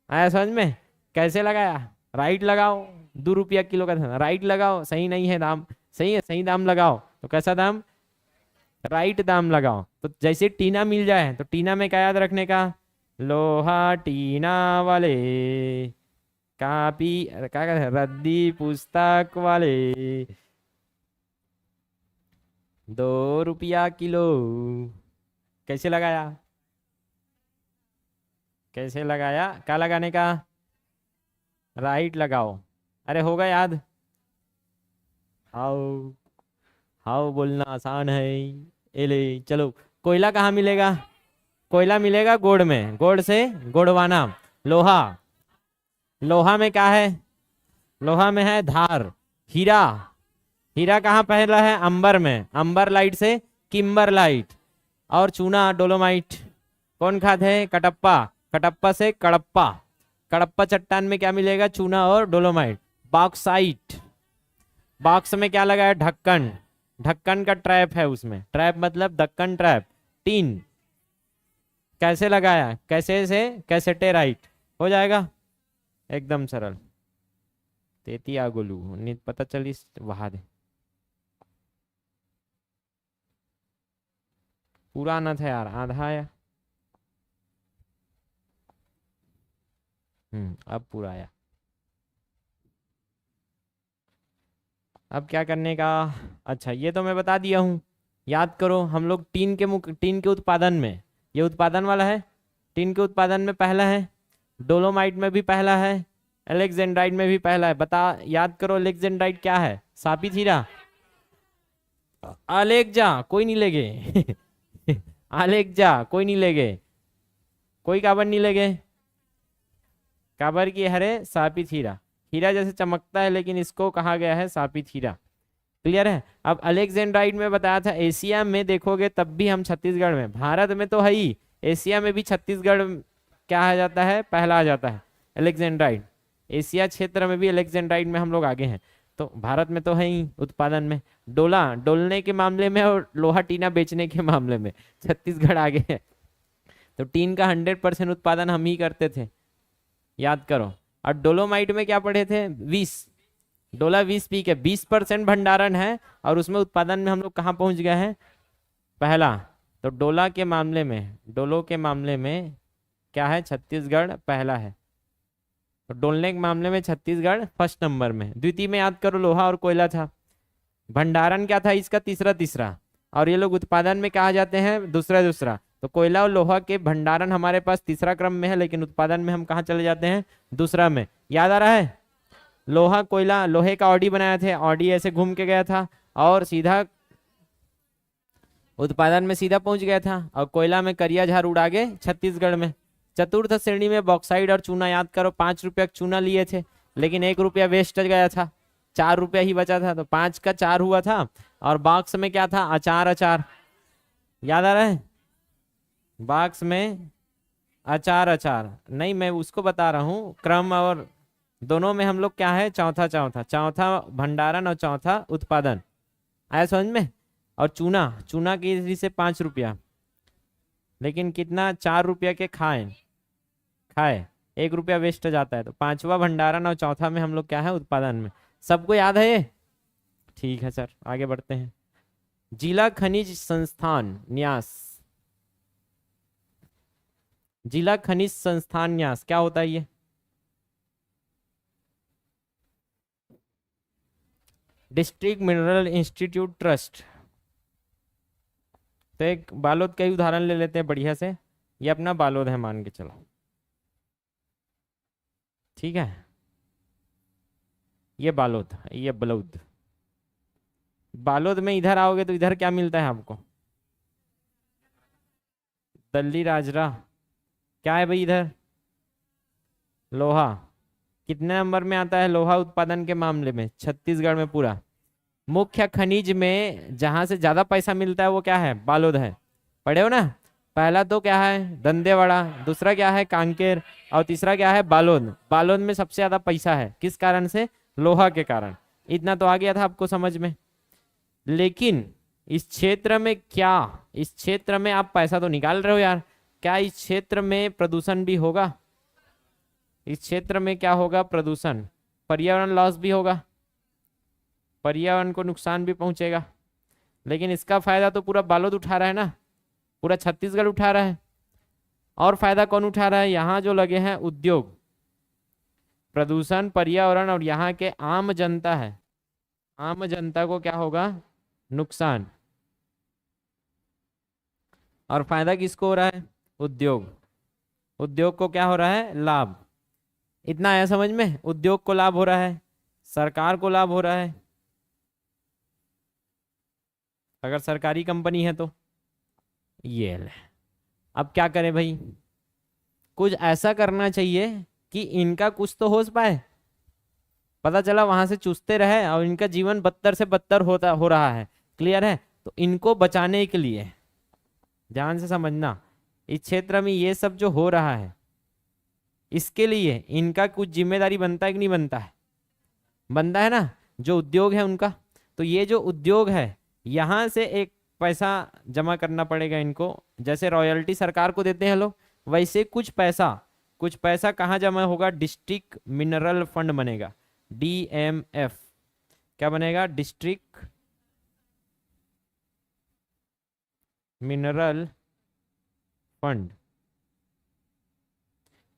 आया समझ में। कैसे लगाया, राइट लगाओ, 2 रुपया किलो का था, राइट लगाओ, सही नहीं है दाम, सही है, सही दाम लगाओ। तो कैसा दाम, राइट दाम लगाओ। तो जैसे टीना मिल जाए, तो टीना में क्या याद रखने का, लोहा टीना वाले, कापी क्या कहते हैं, रद्दी पुस्तक वाले, 2 रुपया किलो। कैसे लगाया, कैसे लगाया, क्या लगाने का, राइट लगाओ। अरे होगा याद, हाउ, हाउ बोलना आसान है। ले चलो, कोयला कहाँ मिलेगा, कोयला मिलेगा गोड़ में, गोड़ से गोड़वाना। लोहा, लोहा में क्या है, लोहा में है धार। हीरा, हीरा कहाँ पहला है, अंबर में, अंबर लाइट से किम्बर लाइट। और चूना डोलोमाइट कौन खाते हैं, कटप्पा, कटप्पा से कड़प्पा। कड़प्पा चट्टान में क्या मिलेगा, चूना और डोलोमाइट। बॉक्साइट, बॉक्स में क्या लगा है, ढक्कन, ढक्कन का ट्रैप है उसमें, ट्रैप मतलब ढक्कन ट्रैप। टीन कैसे लगाया, कैसे से कैसेटेराइट, हो जाएगा एकदम सरल। तेतिया गोलू नहीं पता चली वहा दे, पूरा न था यार, आधा आया। अब पूरा आया। अब क्या करने का, अच्छा ये तो मैं बता दिया हूँ, याद करो। हम लोग टीन के टीन के उत्पादन में, ये उत्पादन वाला है, टीन के उत्पादन में पहला है, डोलोमाइट में भी पहला है, एलेक्जेंड्राइट में भी पहला है। बता, याद करो एलेक्जेंड्राइट क्या है, सापित हीरा। अलेक्जा कोई नहीं लेगे। अलेक्जा कोई नहीं लेगे, कोई काबर नहीं लेगे, काबर की हरे सापित हीरा। हीरा जैसे चमकता है, लेकिन इसको कहा गया है सापित हीरा। क्लियर है। अब अलेक्जेंड्राइट में बताया था, एशिया में देखोगे तब भी हम छत्तीसगढ़ में, भारत में तो है ही, एशिया में भी छत्तीसगढ़ क्या आ जाता है, पहला आ जाता है अलेक्जेंड्राइट। एशिया क्षेत्र में भी अलेक्जेंड्राइट में हम लोग आगे हैं, तो भारत में तो है ही उत्पादन में। डोला डोलने के मामले में और लोहा टीना बेचने के मामले में छत्तीसगढ़ आगे है। तो टीन का 100% उत्पादन हम ही करते थे, याद करो। और डोलोमाइट में क्या पढ़े थे, 20, डोला 20 पी के 20% भंडारण है, और उसमें उत्पादन में हम लोग कहाँ पहुंच गए हैं, पहला। तो डोला के मामले में, डोलो के मामले में क्या है, छत्तीसगढ़ पहला है। तो डोलने के मामले में छत्तीसगढ़ फर्स्ट नंबर में। द्वितीय में याद करो लोहा और कोयला था। भंडारण क्या था इसका, तीसरा तीसरा, और ये लोग उत्पादन में कहा जाते हैं दूसरा दूसरा। तो कोयला और लोहा के भंडारण हमारे पास तीसरा क्रम में है, लेकिन उत्पादन में हम कहाँ चले जाते हैं, दूसरा में। याद आ रहा है, लोहा कोयला, लोहे का ऑडी बनाया थे, ऑडी ऐसे घूम के गया था और सीधा उत्पादन में सीधा पहुंच गया था, और कोयला में करिया झार उड़ा के छत्तीसगढ़ में। चतुर्थ श्रेणी में बॉक्साइड और चूना, याद करो 5 रुपया चूना लिए थे, लेकिन 1 रुपया वेस्ट गया था, 4 रुपया ही बचा था, तो 5 का 4 हुआ था। और बॉक्स में क्या था, अचार, अचार, याद आ रहा है, बॉक्स में अचार, अचार नहीं, मैं उसको बता रहा हूँ क्रम, और दोनों में हम लोग क्या है, चौथा चौथा, चौथा भंडारण और चौथा उत्पादन, आया समझ में। और चूना, चूना की से 5 रुपया, लेकिन कितना, 4 रुपया के खाए 1 रुपया वेस्ट जाता है। तो पांचवा भंडारण और चौथा में हम लोग क्या है, उत्पादन में। सबको याद है ये, ठीक है सर, आगे बढ़ते हैं। जिला खनिज संस्थान न्यास, जिला खनिज संस्थान न्यास क्या होता है ये, डिस्ट्रिक्ट मिनरल इंस्टीट्यूट ट्रस्ट। तो एक बालोद का ही उदाहरण ले लेते हैं बढ़िया से, ये अपना बालोद है मान के चलो, ठीक है, ये बालोद, ये बलौद। बालोद में इधर आओगे तो इधर क्या मिलता है आपको, दल्ली राजरा, क्या है भाई इधर, लोहा। कितने नंबर में आता है लोहा उत्पादन के मामले में, छत्तीसगढ़ में पूरा। मुख्य खनिज में जहां से ज्यादा पैसा मिलता है वो क्या है, बालोद है, पढ़े हो ना। पहला तो क्या है, दंतेवाड़ा, दूसरा क्या है, कांकेर, और तीसरा क्या है, बालोद। बालोद में सबसे ज्यादा पैसा है, किस कारण से, लोहा के कारण। इतना तो आ गया था आपको समझ में। लेकिन इस क्षेत्र में क्या, इस क्षेत्र में आप पैसा तो निकाल रहे हो यार, क्या इस क्षेत्र में प्रदूषण भी होगा, इस क्षेत्र में क्या होगा, प्रदूषण, पर्यावरण लॉस भी होगा, पर्यावरण को नुकसान भी पहुंचेगा। लेकिन इसका फायदा तो पूरा बालोद उठा रहा है ना, पूरा छत्तीसगढ़ उठा रहा है। और फायदा कौन उठा रहा है, यहाँ जो लगे हैं उद्योग, प्रदूषण, पर्यावरण, और यहाँ के आम जनता है, आम जनता को क्या होगा, नुकसान। और फायदा किसको हो रहा है, उद्योग, उद्योग को क्या हो रहा है, लाभ। इतना आया समझ में, उद्योग को लाभ हो रहा है, सरकार को लाभ हो रहा है, अगर सरकारी कंपनी है तो। ये ले, अब क्या करें भाई, कुछ ऐसा करना चाहिए कि इनका कुछ तो हो पाए। पता चला वहां से चूसते रहे और इनका जीवन बदतर से बदतर हो रहा है, क्लियर है। तो इनको बचाने के लिए ध्यान से समझना, इस क्षेत्र में ये सब जो हो रहा है, इसके लिए इनका कुछ जिम्मेदारी बनता है कि नहीं बनता है, बनता है ना, जो उद्योग है उनका। तो ये जो उद्योग है, यहाँ से एक पैसा जमा करना पड़ेगा इनको, जैसे रॉयल्टी सरकार को देते हैं लोग, वैसे कुछ पैसा कहाँ जमा होगा, डिस्ट्रिक्ट मिनरल फंड बनेगा, DMF। क्या बनेगा, डिस्ट्रिक्ट मिनरल फंड।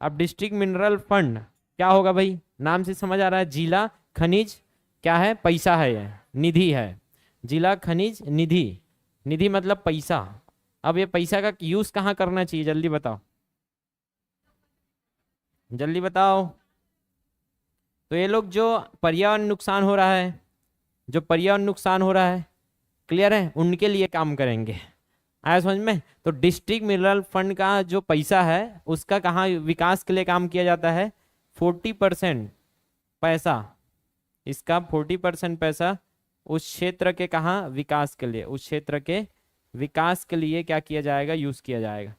अब डिस्ट्रिक्ट मिनरल फंड क्या होगा भाई, नाम से समझ आ रहा है, जिला खनिज क्या है, पैसा है, ये निधि है, जिला खनिज निधि, निधि मतलब पैसा। अब ये पैसा का यूज कहाँ करना चाहिए, जल्दी बताओ, जल्दी बताओ। तो ये लोग जो पर्यावरण नुकसान हो रहा है, जो पर्यावरण नुकसान हो रहा है, क्लियर है, उनके लिए काम करेंगे, आया समझ में। तो डिस्ट्रिक्ट मिनरल फंड का जो पैसा है उसका कहाँ विकास के लिए काम किया जाता है, 40% पैसा, इसका 40% पैसा उस क्षेत्र के कहाँ विकास के लिए, उस क्षेत्र के विकास के लिए क्या किया जाएगा, यूज किया जाएगा।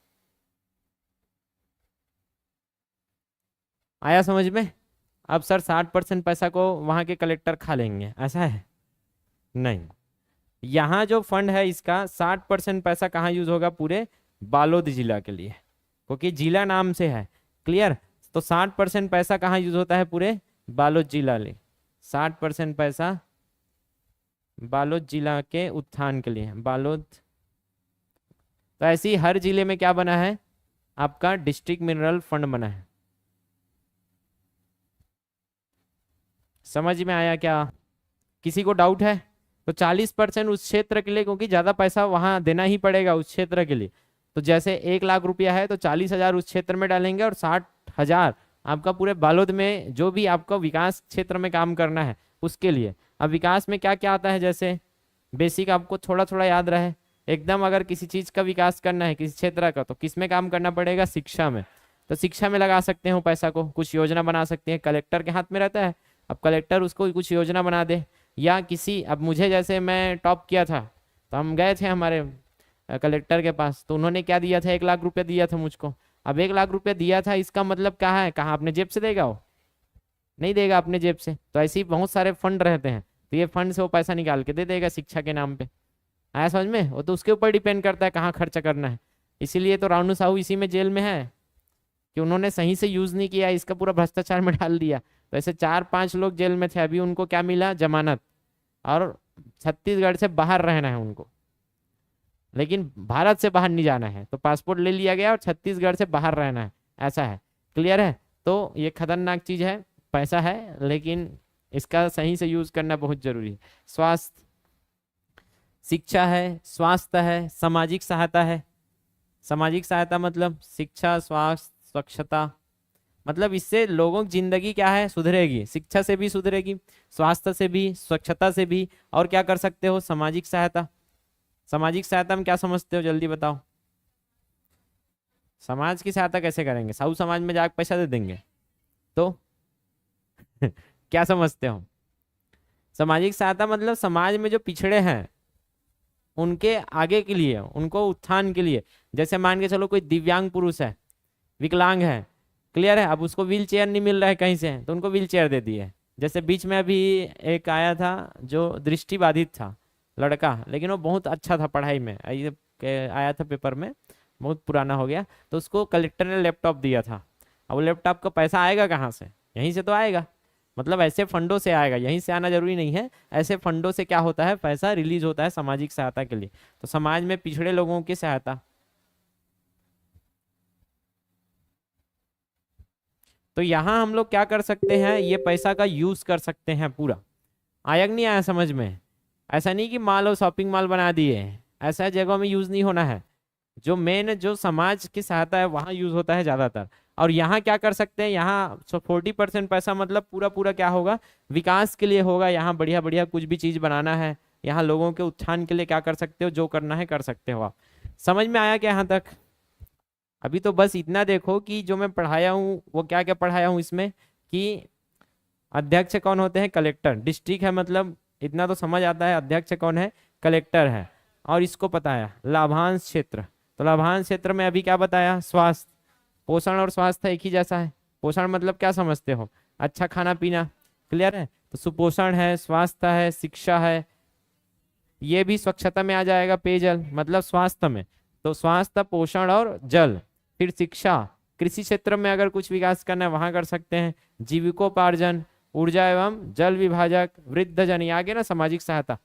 आया समझ में? अब सर 60% पैसा को वहां के कलेक्टर खा लेंगे, ऐसा है? नहीं, यहाँ जो फंड है इसका 60% पैसा कहाँ यूज होगा, पूरे बालोद जिला के लिए, क्योंकि जिला नाम से है। क्लियर? तो 60% पैसा कहाँ यूज होता है, पूरे बालोद जिला ले, 60% पैसा बालोद जिला के उत्थान के लिए, बालोद। तो ऐसे ही हर जिले में क्या बना है, आपका डिस्ट्रिक्ट मिनरल फंड बना है। समझ में आया क्या? किसी को डाउट है? तो 40% उस क्षेत्र के लिए, क्योंकि ज्यादा पैसा वहां देना ही पड़ेगा उस क्षेत्र के लिए। तो जैसे 1 लाख रुपया है तो 40,000 उस क्षेत्र में डालेंगे और 60,000 आपका पूरे बालोद में जो भी आपको विकास क्षेत्र में काम करना है उसके लिए। अब विकास में क्या क्या आता है, जैसे बेसिक आपको थोड़ा थोड़ा याद रहे एकदम। अगर किसी चीज का विकास करना है किसी क्षेत्र का, तो किस में काम करना पड़ेगा, शिक्षा में। तो शिक्षा में लगा सकते हो पैसा को, कुछ योजना बना सकते हैं, कलेक्टर के हाथ में रहता है। अब कलेक्टर उसको कुछ योजना बना दे, या किसी, अब मुझे जैसे मैं टॉप किया था तो हम गए थे हमारे कलेक्टर के पास, तो उन्होंने क्या दिया था, 1 लाख रुपया दिया था मुझको। अब 1 लाख रुपया दिया था, इसका मतलब क्या है, कहाँ अपने जेब से देगा वो? नहीं देगा अपने जेब से। तो ऐसे ही बहुत सारे फंड रहते हैं, तो ये फंड से वो पैसा निकाल के दे देगा शिक्षा के नाम पे। आया समझ में? वो तो उसके ऊपर डिपेंड करता है कहाँ खर्चा करना है। इसीलिए तो रानू साहू इसी में जेल में है कि उन्होंने सही से यूज नहीं किया, इसका पूरा भ्रष्टाचार में डाल दिया। तो ऐसे 4-5 लोग जेल में थे, अभी उनको क्या मिला, जमानत, और छत्तीसगढ़ से बाहर रहना है उनको, लेकिन भारत से बाहर नहीं जाना है। तो पासपोर्ट ले लिया गया और छत्तीसगढ़ से बाहर रहना है, ऐसा है। क्लियर है? तो ये खतरनाक चीज है, पैसा है, लेकिन इसका सही से यूज करना बहुत जरूरी है। स्वास्थ्य, शिक्षा है, स्वास्थ्य है, सामाजिक सहायता है। सामाजिक सहायता मतलब शिक्षा, स्वास्थ्य, स्वच्छता, मतलब इससे लोगों की जिंदगी क्या है, सुधरेगी। शिक्षा से भी सुधरेगी, स्वास्थ्य से भी, स्वच्छता से भी। और क्या कर सकते हो, सामाजिक सहायता। सामाजिक सहायता में क्या समझते हो, जल्दी बताओ। समाज की सहायता कैसे करेंगे, साहू समाज में जाकर पैसा दे देंगे? तो क्या समझते हो? सामाजिक सहायता मतलब समाज में जो पिछड़े हैं उनके आगे के लिए, उनको उत्थान के लिए। जैसे मान के चलो कोई दिव्यांग पुरुष है, विकलांग है, क्लियर है, अब उसको व्हील चेयर नहीं मिल रहा है कहीं से, तो उनको व्हील चेयर दे दी है। जैसे बीच में अभी एक आया था जो दृष्टिबाधित था लड़का, लेकिन वो बहुत अच्छा था पढ़ाई में, आया था पेपर में, बहुत पुराना हो गया, तो उसको कलेक्टर ने लैपटॉप दिया था। अब वो लैपटॉप का पैसा आएगा कहाँ से, यहीं से तो आएगा। मतलब ऐसे फंडों से आएगा, यहीं से आना जरूरी नहीं है। ऐसे फंडों से क्या होता है, पैसा रिलीज होता है सामाजिक सहायता के लिए। तो समाज में पिछड़े लोगों की सहायता। तो यहाँ हम लोग क्या कर सकते हैं, ये पैसा का यूज कर सकते हैं पूरा। आया नहीं आया समझ में? ऐसा नहीं कि मॉल और शॉपिंग मॉल बना दिए, ऐसा जगहों में यूज नहीं होना है। जो मेन जो समाज की सहायता है वहां यूज होता है ज्यादातर। और यहाँ क्या कर सकते हैं, यहाँ 40% पैसा मतलब पूरा पूरा क्या होगा, विकास के लिए होगा। यहाँ बढ़िया बढ़िया कुछ भी चीज बनाना है, यहाँ लोगों के उत्थान के लिए क्या कर सकते हो, जो करना है कर सकते हो आप। समझ में आया क्या यहाँ तक? अभी तो बस इतना देखो कि जो मैं पढ़ाया हूँ वो क्या क्या पढ़ाया हूँ इसमें, कि अध्यक्ष कौन होते हैं, कलेक्टर। डिस्ट्रिक्ट है मतलब इतना तो समझ आता है, अध्यक्ष कौन है, कलेक्टर है। और इसको पता है लाभांश क्षेत्र। तो लाभांश क्षेत्र में अभी क्या बताया, स्वास्थ्य, पोषण और स्वास्थ्य एक ही जैसा है। पोषण मतलब क्या समझते हो, अच्छा खाना पीना, क्लियर है। तो सुपोषण है, स्वास्थ्य है, शिक्षा है, ये भी स्वच्छता में आ जाएगा। पेयजल मतलब स्वास्थ्य में, तो स्वास्थ्य, पोषण और जल। फिर शिक्षा, कृषि क्षेत्र में अगर कुछ विकास करना है वहां कर सकते हैं। जीविकोपार्जन, ऊर्जा एवं जल विभाजक, वृद्ध जन, ये आगे ना सामाजिक सहायता,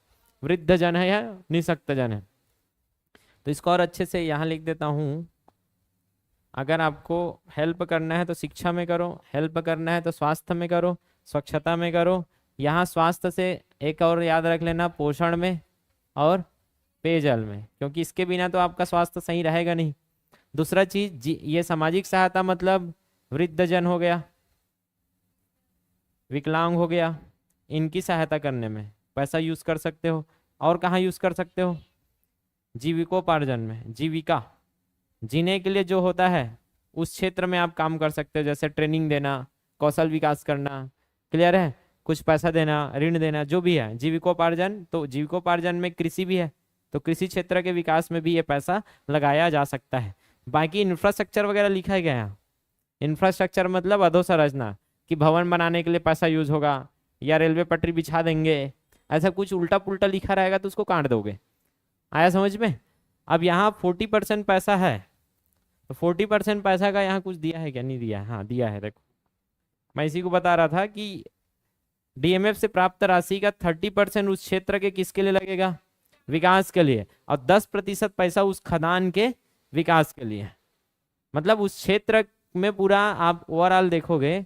वृद्ध जन है या निःशक्त जन है। तो इसको और अच्छे से यहाँ लिख देता हूँ। अगर आपको हेल्प करना है तो शिक्षा में करो, हेल्प करना है तो स्वास्थ्य में करो, स्वच्छता में करो। यहाँ स्वास्थ्य से एक और याद रख लेना, पोषण में और पेयजल में, क्योंकि इसके बिना तो आपका स्वास्थ्य सही रहेगा नहीं। दूसरा चीज ये सामाजिक सहायता मतलब वृद्ध जन हो गया, विकलांग हो गया, इनकी सहायता करने में पैसा यूज कर सकते हो। और कहाँ यूज कर सकते हो, जीविकोपार्जन में, जीविका जीने के लिए जो होता है उस क्षेत्र में आप काम कर सकते हो। जैसे ट्रेनिंग देना, कौशल विकास करना, क्लियर है। कुछ पैसा देना, ऋण देना, जो भी है जीविकोपार्जन, तो जीविकोपार्जन में कृषि भी है, तो कृषि क्षेत्र के विकास में भी ये पैसा लगाया जा सकता है। बाकी इंफ्रास्ट्रक्चर वगैरह लिखा है गया। इंफ्रास्ट्रक्चर मतलब अधोसंरचना, कि भवन बनाने के लिए पैसा यूज होगा या रेलवे पटरी बिछा देंगे, ऐसा कुछ उल्टा पुल्टा लिखा रहेगा तो उसको काट दोगे। आया समझ में? अब यहाँ 40% पैसा है, तो 40% पैसा का यहाँ कुछ दिया है क्या? नहीं दिया है। हाँ दिया है, देखो मैं इसी को बता रहा था कि डीएमएफ से प्राप्त राशि का 30% उस क्षेत्र के किसके लिए लगेगा? विकास के लिए, और 10% पैसा उस खदान के विकास के लिए। मतलब उस क्षेत्र में पूरा आप ओवरऑल देखोगे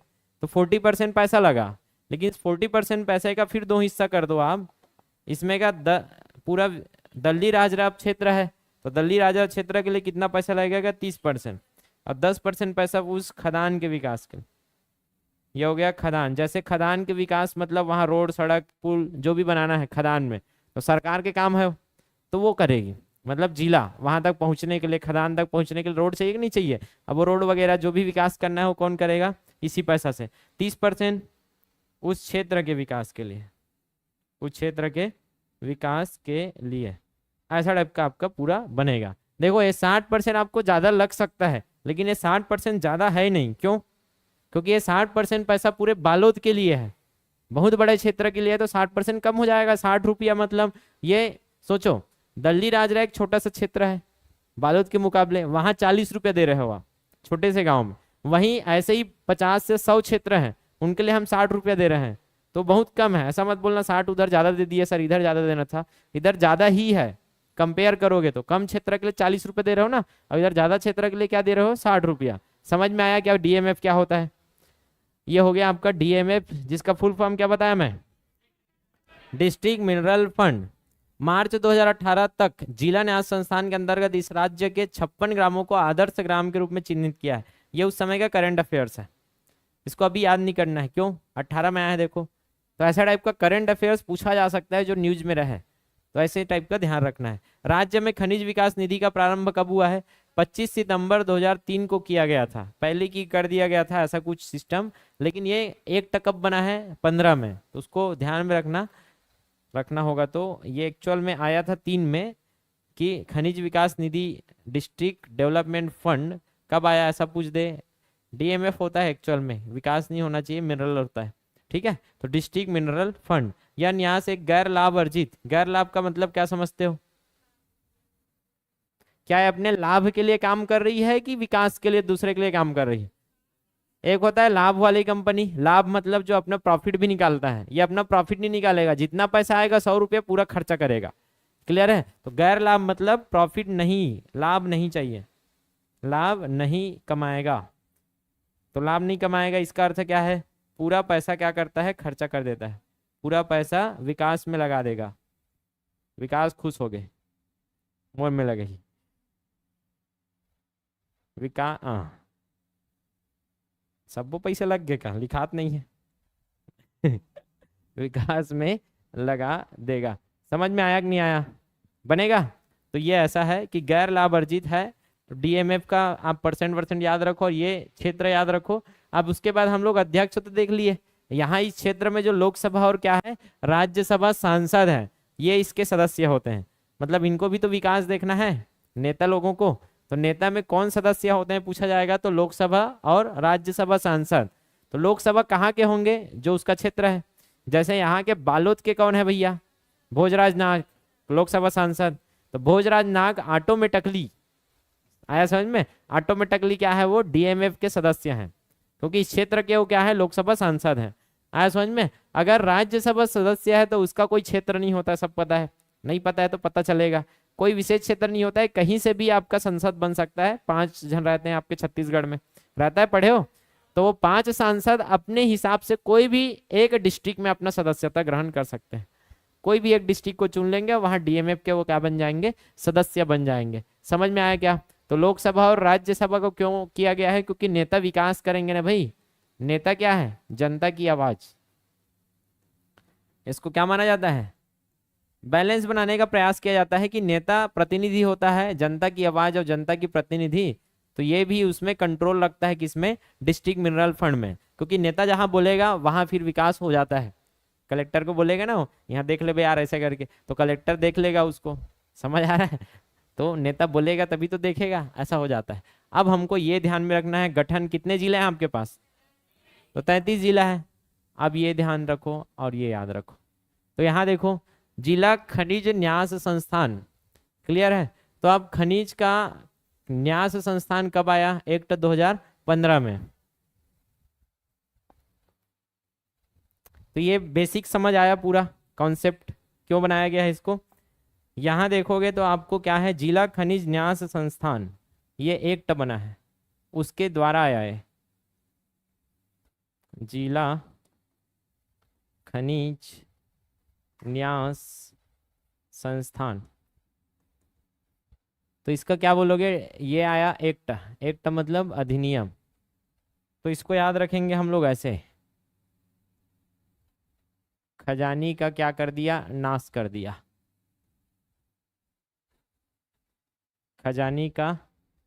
तो 40% पैसा लगा, लेकिन इस 40% पैसे का फिर 2 हिस्सा कर दो आप। इसमें का पूरा दल्ली राजरा क्षेत्र है, तो दल्ली राजा क्षेत्र के लिए कितना पैसा लगेगा? 30%, और 10% पैसा उस खदान के विकास के लिए। ये हो गया खदान। जैसे खदान के विकास मतलब वहाँ रोड, सड़क, पुल जो भी बनाना है खदान में, तो सरकार के काम है तो वो करेगी। मतलब जिला वहां तक पहुंचने के लिए, खदान तक पहुंचने के लिए रोड चाहिए कि नहीं चाहिए? अब वो रोड वगैरह जो भी विकास करना है वो कौन करेगा? इसी पैसा से। 30% उस क्षेत्र के विकास के लिए, उस क्षेत्र के विकास के लिए। ऐसा टाइप का आपका पूरा बनेगा। देखो ये 60% आपको ज्यादा लग सकता है, लेकिन ये 60% ज्यादा है नहीं। क्यों? क्योंकि ये 60% पैसा पूरे बालोद के लिए है, बहुत बड़े क्षेत्र के लिए, तो 60% कम हो जाएगा। 60 रुपया मतलब ये सोचो, दल्ली राजरा एक छोटा सा क्षेत्र है बालोद के मुकाबले, वहां 40 रुपया दे रहे हो आप छोटे से गांव में। वहीं ऐसे ही 50 से 100 क्षेत्र हैं, उनके लिए हम 60 रुपया दे रहे हैं, तो बहुत कम है। ऐसा मत बोलना 60 उधर ज्यादा दे दिए सर, इधर ज्यादा देना था। इधर ज्यादा ही है, कंपेयर करोगे तो। कम क्षेत्र के लिए 40 रुपये दे रहे हो ना, और इधर ज्यादा क्षेत्र के लिए क्या दे रहे हो? 60 रुपया। समझ में आया क्या डीएमएफ क्या होता है? ये हो गया आपका डीएमएफ, जिसका फुल फॉर्म क्या बताया मैं? District mineral fund. मार्च 2018 तक जिला न्यास संस्थान के अंतर्गत इस राज्य के 56 ग्रामों को आदर्श ग्राम के रूप में चिन्हित किया है। ये उस समय का करंट अफेयर्स है, इसको अभी याद नहीं करना है। क्यों? 18 में आया है देखो। तो ऐसा टाइप का करंट अफेयर्स पूछा जा सकता है जो न्यूज में रहे, तो ऐसे टाइप का ध्यान रखना है। राज्य में खनिज विकास निधि का प्रारंभ कब हुआ है? 25 सितंबर 2003 को किया गया था। पहले की कर दिया गया था ऐसा कुछ सिस्टम, लेकिन ये एक कब बना है? 15 में, तो उसको ध्यान में रखना होगा। तो ये एक्चुअल में आया था 3 में, कि खनिज विकास निधि डिस्ट्रिक्ट डेवलपमेंट फंड कब आया ऐसा पूछ दे। डीएमएफ होता है एक्चुअल में, विकास नहीं होना चाहिए, मिनरल होता है। ठीक है, तो डिस्ट्रिक्ट मिनरल फंड या न्यास एक गैर लाभ अर्जित। गैर लाभ का मतलब क्या समझते हो? क्या है अपने लाभ के लिए काम कर रही है कि विकास के लिए दूसरे के लिए काम कर रही है? एक होता है लाभ वाली कंपनी, लाभ मतलब जो अपना प्रॉफिट भी निकालता है। ये अपना प्रॉफिट नहीं निकालेगा, जितना पैसा आएगा 100 रुपये पूरा खर्चा करेगा। क्लियर है? तो गैर लाभ मतलब प्रॉफिट नहीं, लाभ नहीं चाहिए, लाभ नहीं कमाएगा। तो लाभ नहीं कमाएगा इसका अर्थ क्या है? पूरा पैसा क्या करता है? खर्चा कर देता है। पूरा पैसा विकास में लगा देगा, विकास खुश हो गए, मोर में लगेगी विकास। सब वो पैसे लग गए, कहा लिखात नहीं है विकास में लगा देगा। समझ में आया कि नहीं आया? बनेगा। तो ये ऐसा है कि गैर लाभ अर्जित है, तो डीएमएफ का आप परसेंट याद रखो और ये क्षेत्र याद रखो। अब उसके बाद हम लोग अध्यक्ष तो देख लिए। यहाँ इस क्षेत्र में जो लोकसभा और क्या है, राज्यसभा सांसद है, ये इसके सदस्य होते हैं। मतलब इनको भी तो विकास देखना है नेता लोगों को। तो नेता में कौन सदस्य होते हैं पूछा जाएगा, तो लोकसभा और राज्यसभा सांसद। तो लोकसभा कहाँ के होंगे? जो उसका क्षेत्र है। जैसे यहाँ के बालोद के कौन है भैया? भोजराज नाग, लोकसभा सांसद। तो भोजराज नाग ऑटोमेटिकली, आया समझ में? ऑटोमेटिकली क्या है? वो डीएमएफ के सदस्य हैं, क्योंकि इस क्षेत्र के वो क्या है? लोकसभा सांसद है। आया समझ में? अगर राज्यसभा सदस्य है तो उसका कोई क्षेत्र नहीं होता, सब पता है। नहीं पता है तो पता चलेगा। कोई विशेष क्षेत्र नहीं होता है, कहीं से भी आपका संसद बन सकता है। 5 जन रहते हैं आपके छत्तीसगढ़ में, रहता है, पढ़े हो? तो वो 5 सांसद अपने हिसाब से कोई भी एक डिस्ट्रिक्ट में अपना सदस्यता ग्रहण कर सकते हैं। कोई भी एक डिस्ट्रिक्ट को चुन लेंगे, वहां डीएमएफ के वो क्या बन जाएंगे? सदस्य बन जाएंगे। समझ में आया क्या? तो लोकसभा और राज्यसभा को क्यों किया गया है? क्योंकि नेता विकास करेंगे ना भाई। नेता क्या है? जनता की आवाज। इसको क्या माना जाता है? बैलेंस बनाने का प्रयास किया जाता है कि नेता प्रतिनिधि होता है, जनता की आवाज और जनता की प्रतिनिधि, तो ये भी उसमें कंट्रोल रखता है किसमें? डिस्ट्रिक्ट मिनरल फंड में। क्योंकि नेता जहां बोलेगा वहां फिर विकास हो जाता है। कलेक्टर को बोलेगा ना, यहाँ देख ले बे यार ऐसे करके, तो कलेक्टर देख लेगा उसको, समझ आ रहा है। तो नेता बोलेगा तभी तो देखेगा, ऐसा हो जाता है। अब हमको ये ध्यान में रखना है, गठन कितने जिले हैं आपके पास, तो 33 जिला है। अब ये ध्यान रखो और ये याद रखो। तो यहाँ देखो, जिला खनिज न्यास संस्थान, क्लियर है। तो अब खनिज का न्यास संस्थान कब आया, एक्ट 2015 में। तो ये बेसिक समझ आया पूरा कॉन्सेप्ट क्यों बनाया गया है इसको। यहां देखोगे तो आपको क्या है, जिला खनिज न्यास संस्थान, ये एक्ट बना है, उसके द्वारा आया है, जिला खनिज न्यास संस्थान। तो इसका क्या बोलोगे, ये आया एक्ट, एक्ट मतलब अधिनियम। तो इसको याद रखेंगे हम लोग ऐसे, खजानी का क्या कर दिया, नाश कर दिया, खजानी का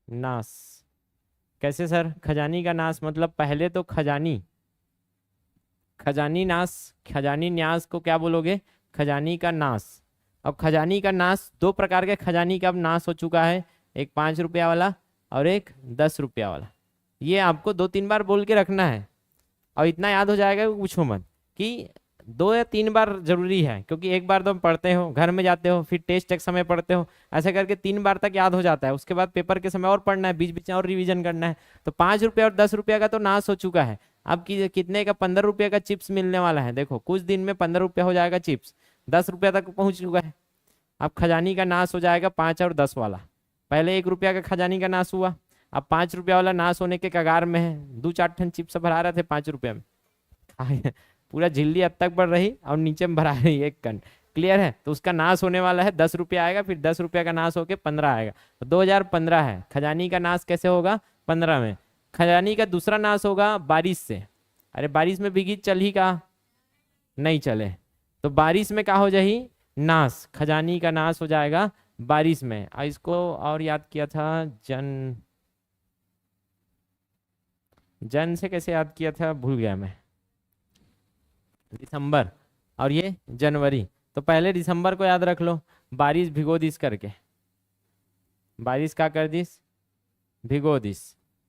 नाश। कैसे सर, खजानी का नाश मतलब पहले तो खजानी, खजानी नाश, खजानी न्यास को क्या बोलोगे, खजानी का नाश। अब खजानी का नाश, दो प्रकार के खजानी का अब नाश हो चुका है, एक 5 रुपया वाला और एक 10 रुपया वाला। ये आपको 2-3 बार बोल के रखना है, और इतना याद हो जाएगा कि पूछो मत, कि 2 या 3 बार जरूरी है, क्योंकि एक बार तो पढ़ते हो, घर में जाते हो, फिर टेस्ट एक समय पढ़ते हो, ऐसे करके 3 बार तक याद हो जाता है। उसके बाद पेपर के समय और पढ़ना है, बीच बीच में और रिवीजन करना है। तो 5 रुपया और 10 रुपया का तो नाश हो चुका है। अब कितने का, 15 रुपये का चिप्स मिलने वाला है। देखो कुछ दिन में 15 रुपया हो जाएगा चिप्स, 10 रुपया तक पहुंच चुका है। अब खजानी का नाश हो जाएगा 5 और 10 वाला। पहले 1 रुपया का खजानी का नाश हुआ, अब 5 रुपया वाला नाश होने के कगार में है। 2-4 टन चिप्स भरा रहे थे 5 रुपया में, पूरा झिल्ली अब तक बढ़ रही और नीचे में भरा रही 1 टन, क्लियर है। तो उसका नाश होने वाला है, 10 रुपया आएगा, फिर 10 रुपया का नाश होके 15 आएगा। तो 2015 है, खजानी का नाश कैसे होगा, 15 में। खजानी का दूसरा नाश होगा बारिश से। अरे बारिश में भीगी चल ही का नहीं चले, तो बारिश में क्या हो जाही, नाश, खजानी का नाश हो जाएगा बारिश में। और इसको और याद किया था, जन, जन से कैसे याद किया था भूल गया मैं, दिसंबर, और ये जनवरी। तो पहले दिसंबर को याद रख लो, बारिश भिगो दिस करके, बारिश का कर दिस, भिगो दिस,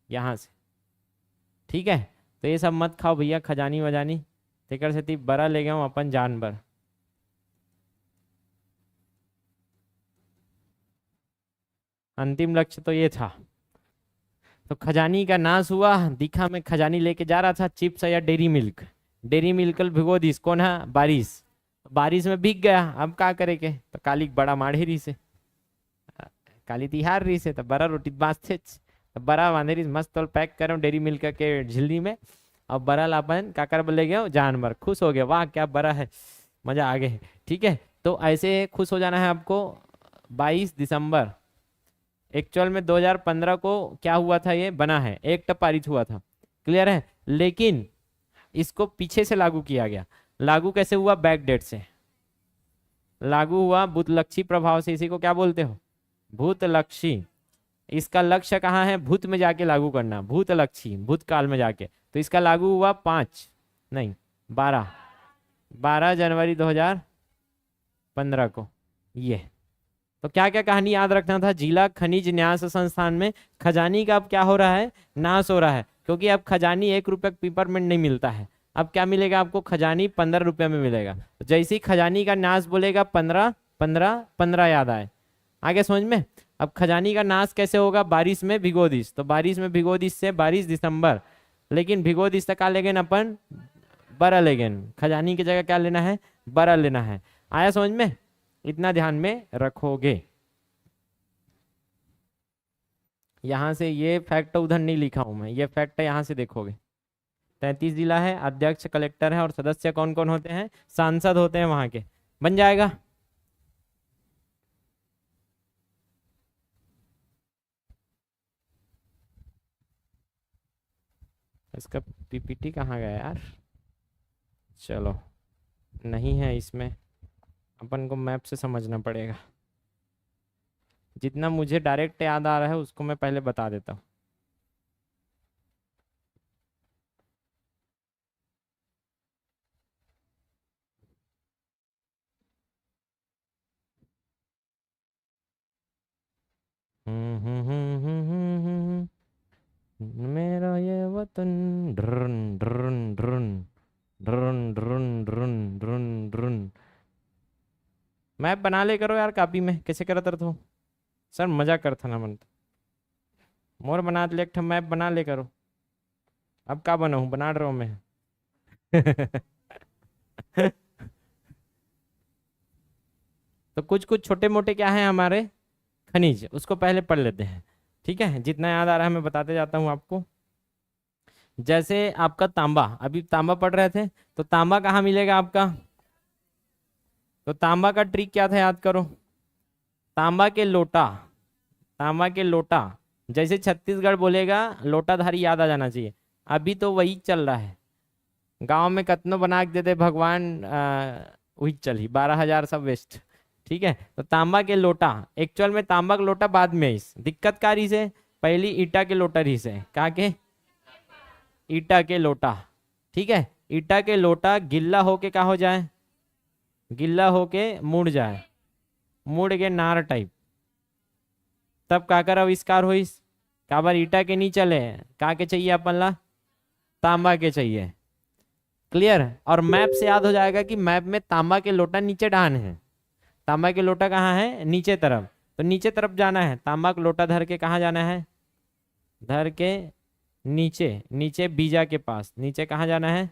यहाँ से, ठीक है। तो ये सब मत खाओ भैया, खजानी वजानी, तेकर से ती बड़ा ले गया हूँ अपन जानवर। अंतिम लक्ष्य तो ये था। तो खजानी का नाश हुआ, दिखा मैं खजानी लेके जा रहा था, चिप्स या डेरी मिल्क, डेरी मिल्क भिगो दिस, कौन है, बारिश, बारिश में भीग गया। अब क्या करेंगे, तो काली बड़ा माढ़े रही से, काली तिहार रही से, तो बड़ा रोटी बांधते, तो बड़ा बांधे रही मस्त तौल पैक करो डेरी मिल्क के झिल्ली में, और बड़ा लापन काकर बोले गए जानवर, खुश हो गया, वाह क्या बड़ा है, मजा आ गए, ठीक है। तो ऐसे खुश हो जाना है आपको। 22 दिसंबर, एक्चुअल में 2015 को क्या हुआ था, ये बना है, एक्ट पारित हुआ था, क्लियर है। लेकिन इसको पीछे से लागू किया गया। लागू कैसे हुआ, बैक डेट से लागू हुआ, भूतलक्षी प्रभाव से। इसी को क्या बोलते हो, भूतलक्षी। इसका लक्ष्य कहाँ है, भूत में जाके लागू करना, भूतलक्षी, भूतकाल में जाके। तो इसका लागू हुआ 5 नहीं 12 जनवरी 2015 को। ये तो क्या क्या कहानी याद रखना था, जिला खनिज न्यास संस्थान में खजानी का अब क्या हो रहा है, नाश हो रहा है, क्योंकि अब खजानी 1 रुपया पेपरमेंट नहीं मिलता है। अब क्या मिलेगा आपको, खजानी 15 रुपया में मिलेगा। तो जैसे ही खजानी का नाश बोलेगा, 15 15 15 याद आए, आगे समझ में। अब खजानी का नाश कैसे होगा, बारिश में भिगो दिस, तो बारिश में भिगो दिस से 22 दिसंबर, लेकिन भिगो दिस तक क्या लेंगे अपन, बरा लेंगे, खजानी की जगह क्या लेना है, बरा लेना है। आया समझ में, इतना ध्यान में रखोगे। यहां से ये फैक्ट उधर नहीं लिखा हूं मैं, ये फैक्ट यहां से देखोगे। 33 जिला है, अध्यक्ष कलेक्टर है, और सदस्य कौन कौन होते हैं, सांसद होते हैं वहां के, बन जाएगा। इसका पीपीटी कहाँ गया यार, चलो नहीं है इसमें, अपन को मैप से समझना पड़ेगा। जितना मुझे डायरेक्ट याद आ रहा है उसको मैं पहले बता देता हूँ। मेरा ये वतन drawn drawn drawn drawn drawn drawn drawn drawn. Map बना ले करो यार कॉपी में, कैसे करत रहो सर, मजा करता ना मन तो। मोर बना ले एक ठो मैप बना ले करो। अब का बनाऊं, बना रहा हूँ मैं। तो कुछ कुछ छोटे मोटे क्या है हमारे खनिज, उसको पहले पढ़ लेते हैं। ठीक है, जितना याद आ रहा है मैं बताते जाता हूँ आपको। जैसे आपका तांबा, अभी तांबा पढ़ रहे थे, तो तांबा कहाँ मिलेगा आपका? तो तांबा का ट्रिक क्या था याद करो। तांबा के लोटा, तांबा के लोटा, जैसे छत्तीसगढ़ बोलेगा लोटाधारी याद आ जाना चाहिए। अभी तो वही चल रहा है, गांव में कतनो बना के देते भगवान, वही चली 12,000 सब वेस्ट। ठीक है, तो तांबा के लोटा, एक्चुअल में तांबा का लोटा बाद में इस दिक्कत कारी से, पहली ईटा के लोटा रही से, कहा के ईटा के लोटा। ठीक है, ईटा के लोटा गिल्ला होके का हो जाए, गिल्ला होके मुड़ जाए, मुड़ के नार टाइप, तब का कर आविष्कार हो इस काबर ईटा के नहीं चले, का के चाहिए अपन ला, तांबा के चाहिए। क्लियर? और मैप से याद हो जाएगा कि मैप में तांबा के लोटा नीचे डान है, तांबा के लोटा कहाँ है, नीचे तरफ, तो नीचे तरफ जाना है, तांबा का लोटा धर के कहाँ जाना है, धर के नीचे, नीचे बीजा के पास, नीचे कहाँ जाना है,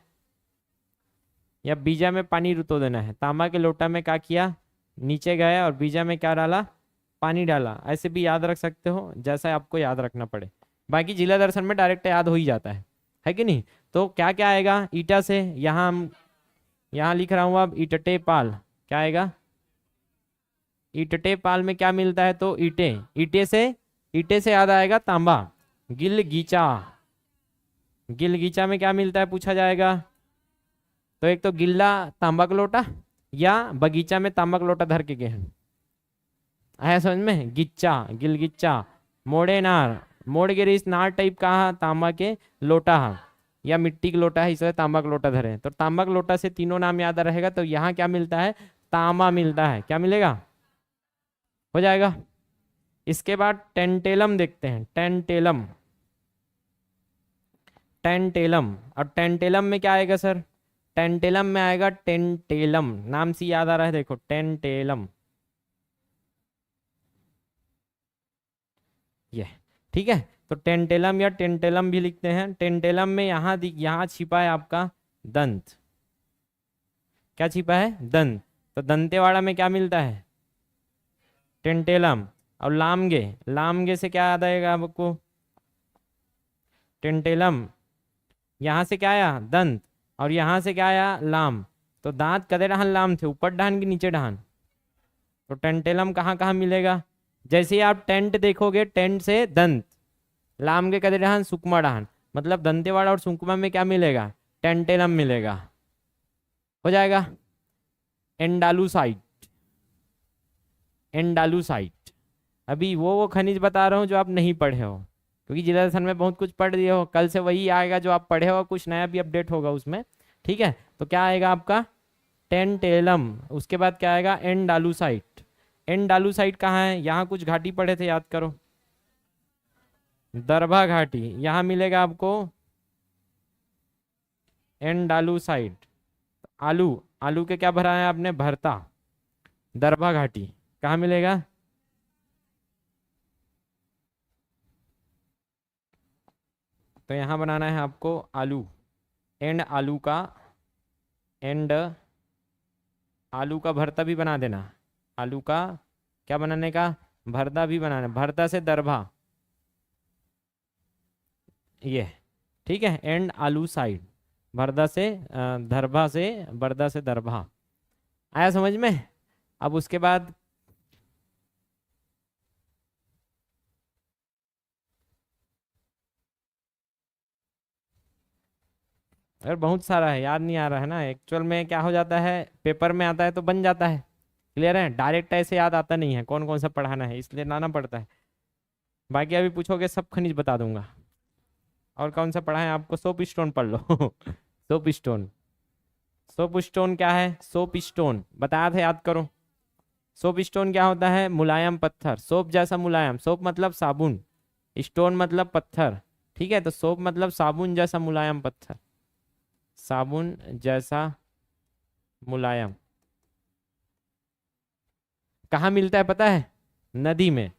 या बीजा में पानी रुतो देना है। तांबा के लोटा में क्या किया, नीचे गया और बीजा में क्या डाला, पानी डाला। ऐसे भी याद रख सकते हो जैसा आपको याद रखना पड़े, बाकी जिला दर्शन में डायरेक्ट याद हो ही जाता है कि नहीं। तो क्या क्या आएगा ईटा से, यहाँ यहाँ लिख रहा हूँ अब ईटटे पाल, क्या आएगा, ईटटे पाल में क्या मिलता है, तो ईटे, ईटे से याद आएगा तांबा। गिल गीचा, गिल गीचा में क्या मिलता है पूछा जाएगा, तो एक तो गिल्ला तांबा का लोटा, या बगीचा में तांबा का लोटा धर के गए हैं, आया समझ में, गिच्चा, गिल गिच्चा। मोड़े नार, मोड़ गिरीस नार टाइप का तांबा के लोटा है, या मिट्टी का लोटा है, इसलिए तांबा का लोटा धरे। तो तांबा का लोटा से तीनों नाम याद रहेगा, तो यहाँ क्या मिलता है, तांबा मिलता है, क्या मिलेगा, हो जाएगा। इसके बाद टेंटेलम देखते हैं, टेंटेलम, टेंटेलम, और टेंटेलम में क्या आएगा सर, टेंटेलम में आएगा टेंटेलम, नाम से याद आ रहा है देखो, टेंटेलम, ये ठीक है। तो टेंटेलम या टेंटेलम भी लिखते हैं। टेंटेलम में यहाँ छिपा है आपका दंत, क्या छिपा है, दंत। तो दंतेवाड़ा में क्या मिलता है, टेंटेलम। और लामगे, लामगे से क्या याद आएगा आपको, टेंटेलम, यहाँ से क्या आया दंत, और यहाँ से क्या आया लाम। तो दांत कदे डहान लाम थे, ऊपर डहान की नीचे डहान। तो टेंटेलम कहाँ कहाँ मिलेगा, जैसे आप टेंट देखोगे, टेंट से दंत, लाम के कदे डहान सुकमा डहान, मतलब दंतेवाड़ा और सुकमा में क्या मिलेगा, टेंटेलम मिलेगा, हो जाएगा। एंडालुसाइट, एंडालुसाइट, अभी वो खनिज बता रहा हूँ जो आप नहीं पढ़े हो, क्योंकि जिला दर्शन में बहुत कुछ पढ़ दिए हो, कल से वही आएगा जो आप पढ़े हो, कुछ नया भी अपडेट होगा उसमें। ठीक है, तो क्या आएगा आपका टेंटेलम, उसके बाद क्या आएगा एंडालुसाइट। एंडालुसाइट कहाँ है, यहाँ कुछ घाटी पढ़े थे याद करो, दरभा घाटी, यहाँ मिलेगा आपको एंडालुसाइट। आलू, आलू के क्या भरा है आपने, भरता, दरभा घाटी कहाँ मिलेगा, तो यहाँ बनाना है आपको आलू, एंड आलू का, एंड आलू का भरता भी बना देना, आलू का क्या बनाने का, भरता भी बनाना, भरता से दरभा, ये ठीक है, एंड आलू साइड, भरदा से दरभा से, बरदा से दरभा, आया समझ में। अब उसके बाद अगर बहुत सारा है, याद नहीं आ रहा है ना, एक्चुअल में क्या हो जाता है, पेपर में आता है तो बन जाता है, क्लियर है, डायरेक्ट ऐसे याद आता नहीं है कौन कौन सा पढ़ाना है, इसलिए लाना पड़ता है। बाकी अभी पूछोगे सब खनिज बता दूंगा। और कौन सा पढ़ा है आपको, सोप स्टोन पढ़ लो। सोप स्टोन, सोप स्टोन क्या है, सोप स्टोन बताया था, याद करो, सोप स्टोन क्या होता है? मुलायम पत्थर, सोप जैसा मुलायम, सोप मतलब साबुन, स्टोन मतलब पत्थर, ठीक है। तो सोप मतलब साबुन जैसा मुलायम पत्थर, साबुन जैसा मुलायम। कहाँ मिलता है पता है? नदी में,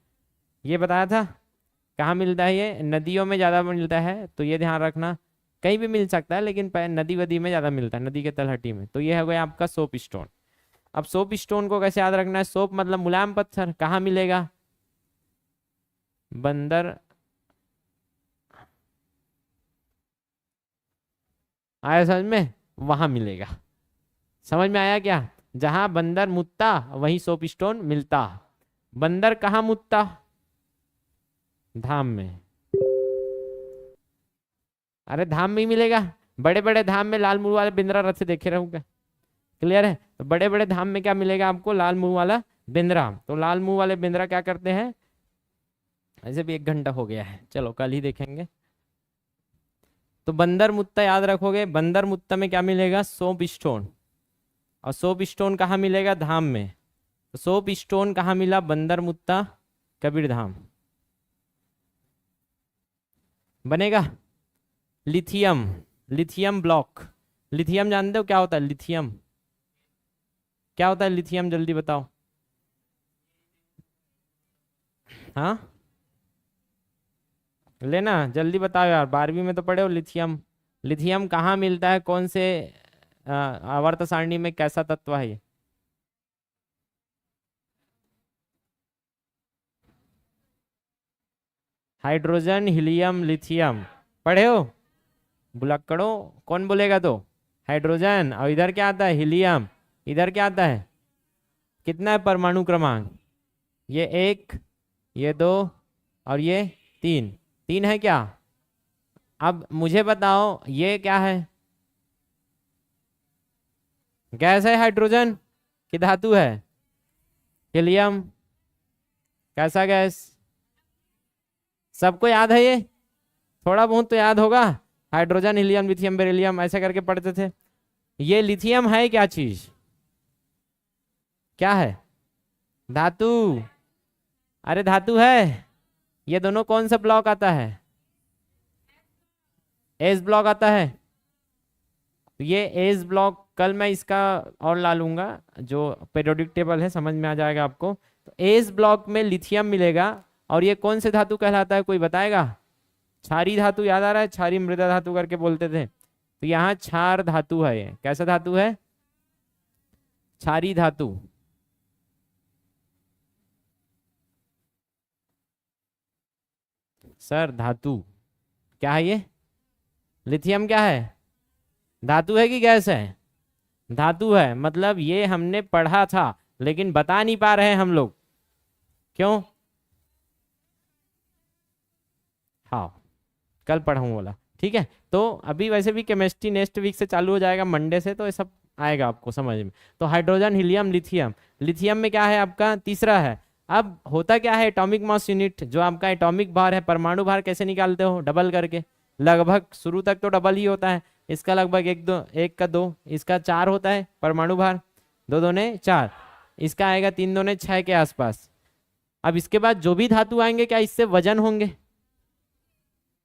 ये बताया था। कहाँ मिलता है? ये नदियों में ज़्यादा मिलता है, तो ये ध्यान रखना। कहीं भी मिल सकता है लेकिन नदी वदी में ज़्यादा मिलता है, नदी के तलहटी में। तो ये हो गया आपका सोप स्टोन। अब सोप स्टोन को कैसे याद रखना है? सोप मतलब मुलायम पत्थर, कहाँ मिलेगा? बंदर, आया समझ में? वहां मिलेगा। समझ में आया क्या? जहां बंदर मुतता वहीं सोप स्टोन मिलता। बंदर कहाँ मुतता? धाम में। अरे धाम में ही मिलेगा। बड़े बड़े धाम में लाल मुंह वाले बिंद्रा रथ देखे रहूंगा। क्लियर है? तो बड़े बड़े धाम में क्या मिलेगा आपको? लाल मुंह वाला बिंद्रा। तो लाल मुंह वाले बिंद्रा क्या करते हैं? ऐसे भी 1 घंटा हो गया है, चलो कल ही देखेंगे। तो बंदर मुत्ता याद रखोगे, बंदर मुत्ता में क्या मिलेगा? Soap stone. और सोप स्टोन कहाँ मिलेगा? धाम में। तो सोप स्टोन कहाँ मिला? बंदर मुत्ता कबीर धाम। बनेगा। Lithium, lithium block. लिथियम जानते हो क्या होता है? लिथियम क्या होता है? लिथियम जल्दी बताओ। हाँ लेना जल्दी बताओ यार, 12वीं में तो पढ़े हो लिथियम। लिथियम कहाँ मिलता है? कौन से आवर्त सारणी में कैसा तत्व है ये? Hydrogen, helium, lithium. पढ़े हो? बुलक्कड़ो, कौन बोलेगा? तो हाइड्रोजन, और इधर क्या आता है? हीलियम। इधर क्या आता है? कितना है परमाणु क्रमांक? ये 1, ये 2 और ये 3। 3 है क्या? अब मुझे बताओ ये क्या है? गैस है हाइड्रोजन कि धातु है? हीलियम कैसा गैस? सबको याद है ये? थोड़ा बहुत तो याद होगा। हाइड्रोजन, हीलियम, लिथियम, बेरिलियम ऐसे करके पढ़ते थे। ये लिथियम है क्या चीज? क्या है? धातु। अरे धातु है। ये दोनों कौन सा ब्लॉक आता है? एस ब्लॉक आता है। तो ये एस ब्लॉक कल मैं इसका और ला लूंगा, जो पीरियोडिक टेबल है समझ में आ जाएगा आपको। तो एस ब्लॉक में लिथियम मिलेगा। और ये कौन से धातु कहलाता है? कोई बताएगा? क्षारी धातु, याद आ रहा है? क्षारी मृदा धातु करके बोलते थे। तो यहाँ क्षार धातु है। ये कैसा धातु है? क्षारी धातु। सर धातु क्या है ये? लिथियम क्या है? धातु है कि गैस है? धातु है। मतलब ये हमने पढ़ा था लेकिन बता नहीं पा रहे हैं हम लोग। क्यों? हाँ कल पढ़ाऊँ बोला, ठीक है। तो अभी वैसे भी केमिस्ट्री नेक्स्ट वीक से चालू हो जाएगा, मंडे से, तो ये सब आएगा आपको समझ में। तो हाइड्रोजन, हीलियम, लिथियम। लिथियम में क्या है आपका? तीसरा है। अब होता क्या है? एटॉमिक मास यूनिट, जो आपका एटॉमिक भार है, परमाणु भार कैसे निकालते हो? डबल करके। लगभग शुरू तक तो डबल ही होता है। इसका लगभग 1 2, 1 का 2, इसका 4 होता है परमाणु भार। 2 दूने 4, इसका आएगा 3 दूने 6 के आसपास। अब इसके बाद जो भी धातु आएंगे क्या इससे वजन होंगे?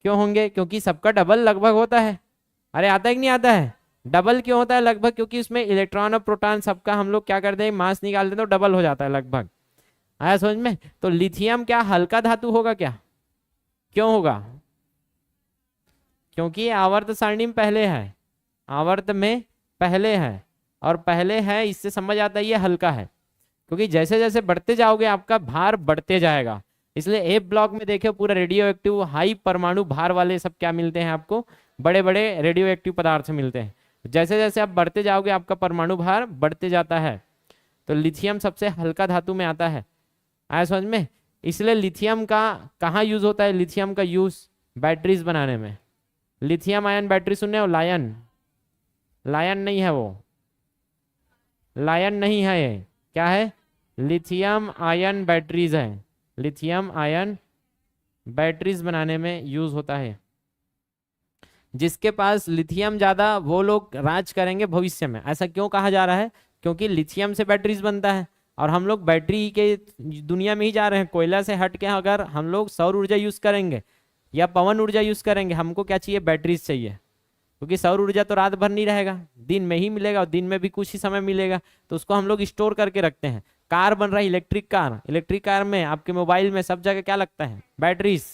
क्यों होंगे? क्योंकि सबका डबल लगभग होता है। अरे आता है कि नहीं आता है? डबल क्यों होता है लगभग? क्योंकि उसमें इलेक्ट्रॉन और प्रोटॉन सबका हम लोग क्या करते हैं? मास निकालते हैं तो डबल हो जाता है लगभग। आया समझ में? तो लिथियम क्या हल्का धातु होगा क्या? क्यों होगा? क्योंकि ये आवर्त सारणी में पहले है, आवर्त में पहले है। और पहले है इससे समझ आता है ये हल्का है। क्योंकि जैसे जैसे बढ़ते जाओगे आपका भार बढ़ते जाएगा। इसलिए ए ब्लॉक में देखो पूरा रेडियो एक्टिव हाई परमाणु भार वाले सब क्या मिलते हैं आपको? बड़े बड़े रेडियो एक्टिव पदार्थ मिलते हैं। जैसे जैसे आप बढ़ते जाओगे आपका परमाणु भार बढ़ते जाता है। तो लिथियम सबसे हल्का धातु में आता है। आया समझ में? इसलिए लिथियम का कहाँ यूज होता है? लिथियम का यूज बैटरीज बनाने में। लिथियम आयन बैटरी सुनने हो? लायन, लायन नहीं है वो, लायन नहीं है ये। क्या है? लिथियम आयन बैटरीज है। लिथियम आयन बैटरीज बनाने में यूज होता है। जिसके पास लिथियम ज्यादा वो लोग राज करेंगे भविष्य में। ऐसा क्यों कहा जा रहा है? क्योंकि लिथियम से बैटरीज बनता है। और हम लोग बैटरी के दुनिया में ही जा रहे हैं। कोयला से हट के अगर हम लोग सौर ऊर्जा यूज करेंगे या पवन ऊर्जा यूज करेंगे, हमको क्या चाहिए? बैटरीज चाहिए, क्योंकि सौर ऊर्जा तो रात भर नहीं रहेगा, दिन में ही मिलेगा और दिन में भी कुछ ही समय मिलेगा, तो उसको हम लोग स्टोर करके रखते हैं। कार बन रहा है, इलेक्ट्रिक कार, इलेक्ट्रिक कार में आपके मोबाइल में सब जगह क्या लगता है? बैटरीज।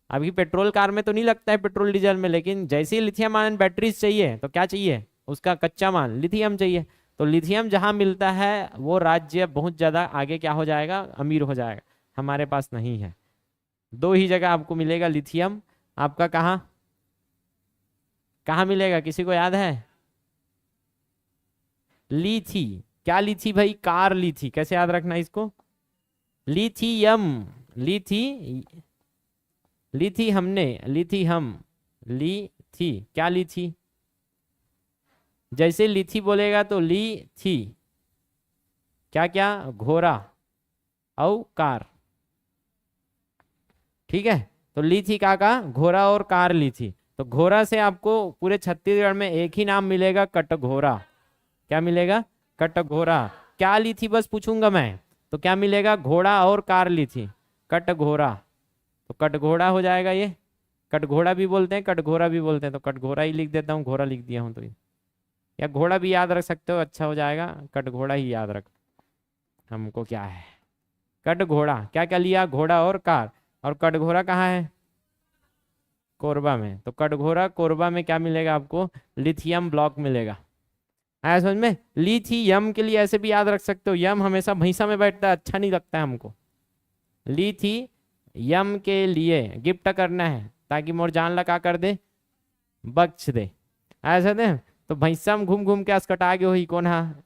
अभी पेट्रोल कार में तो नहीं लगता है, पेट्रोल डीजल में, लेकिन जैसे ही लिथियम आयन बैटरीज चाहिए तो क्या चाहिए? उसका कच्चा माल लिथियम चाहिए। तो लिथियम जहां मिलता है वो राज्य बहुत ज्यादा आगे क्या हो जाएगा? अमीर हो जाएगा। हमारे पास नहीं है। दो ही जगह आपको मिलेगा लिथियम, आपका कहाँ कहाँ मिलेगा? किसी को याद है? ली थी। क्या ली थी भाई? कार ली थी। कैसे याद रखना इसको? लिथियम। ली थी, ली थी हमने, ली थी हम, ली थी। क्या ली थी? जैसे ली थी बोलेगा तो ली थी क्या क्या? घोड़ा और कार। ठीक है, तो ली थी का घोड़ा और कार ली थी। तो घोड़ा से आपको पूरे छत्तीसगढ़ में एक ही नाम मिलेगा, कटघोरा। क्या मिलेगा? कटघोरा। क्या ली थी बस पूछूंगा मैं, तो क्या मिलेगा? घोड़ा और कार ली थी, कटघोरा। तो कटघोड़ा हो जाएगा ये। कटघोड़ा भी बोलते हैं, कटघोरा भी बोलते हैं, तो कटघोरा ही लिख देता हूँ, घोड़ा लिख दिया हूँ तो ये। या घोड़ा भी याद रख सकते हो, अच्छा हो जाएगा। कटघोड़ा ही याद रख, हमको क्या है? कटघोड़ा। क्या क्या लिया? घोड़ा और कार। और कटघोरा कहाँ है? कोरबा में। तो कटघोरा कोरबा में क्या मिलेगा आपको? लिथियम ब्लॉक मिलेगा। आया समझ में? लिथियम के लिए ऐसे भी याद रख सकते हो, यम हमेशा भैंसा में बैठता है, अच्छा नहीं लगता है हमको। लिथियम के लिए गिफ्ट करना है ताकि मोर जान लगा कर दे, बख्श दे। ऐसा दे तो भैंसा में घूम घूम के अस्कटा गए हो ही कौन? हाँ,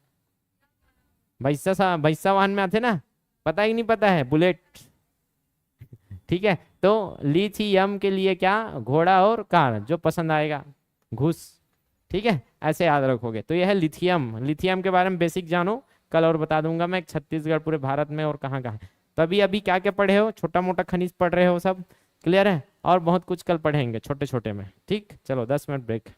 भैंसा वाहन में आते ना, पता ही नहीं पता है, बुलेट। ठीक है, तो लिथियम के लिए क्या? घोड़ा और कार, जो पसंद आएगा घुस। ठीक है, ऐसे याद रखोगे। तो यह है लिथियम। लिथियम के बारे में बेसिक जानो, कल और बता दूंगा मैं छत्तीसगढ़ पूरे भारत में और कहाँ कहाँ। तो अभी अभी क्या क्या पढ़े हो? छोटा मोटा खनिज पढ़ रहे हो, सब क्लियर है? और बहुत कुछ कल पढ़ेंगे छोटे छोटे में। ठीक, चलो 10 मिनट ब्रेक।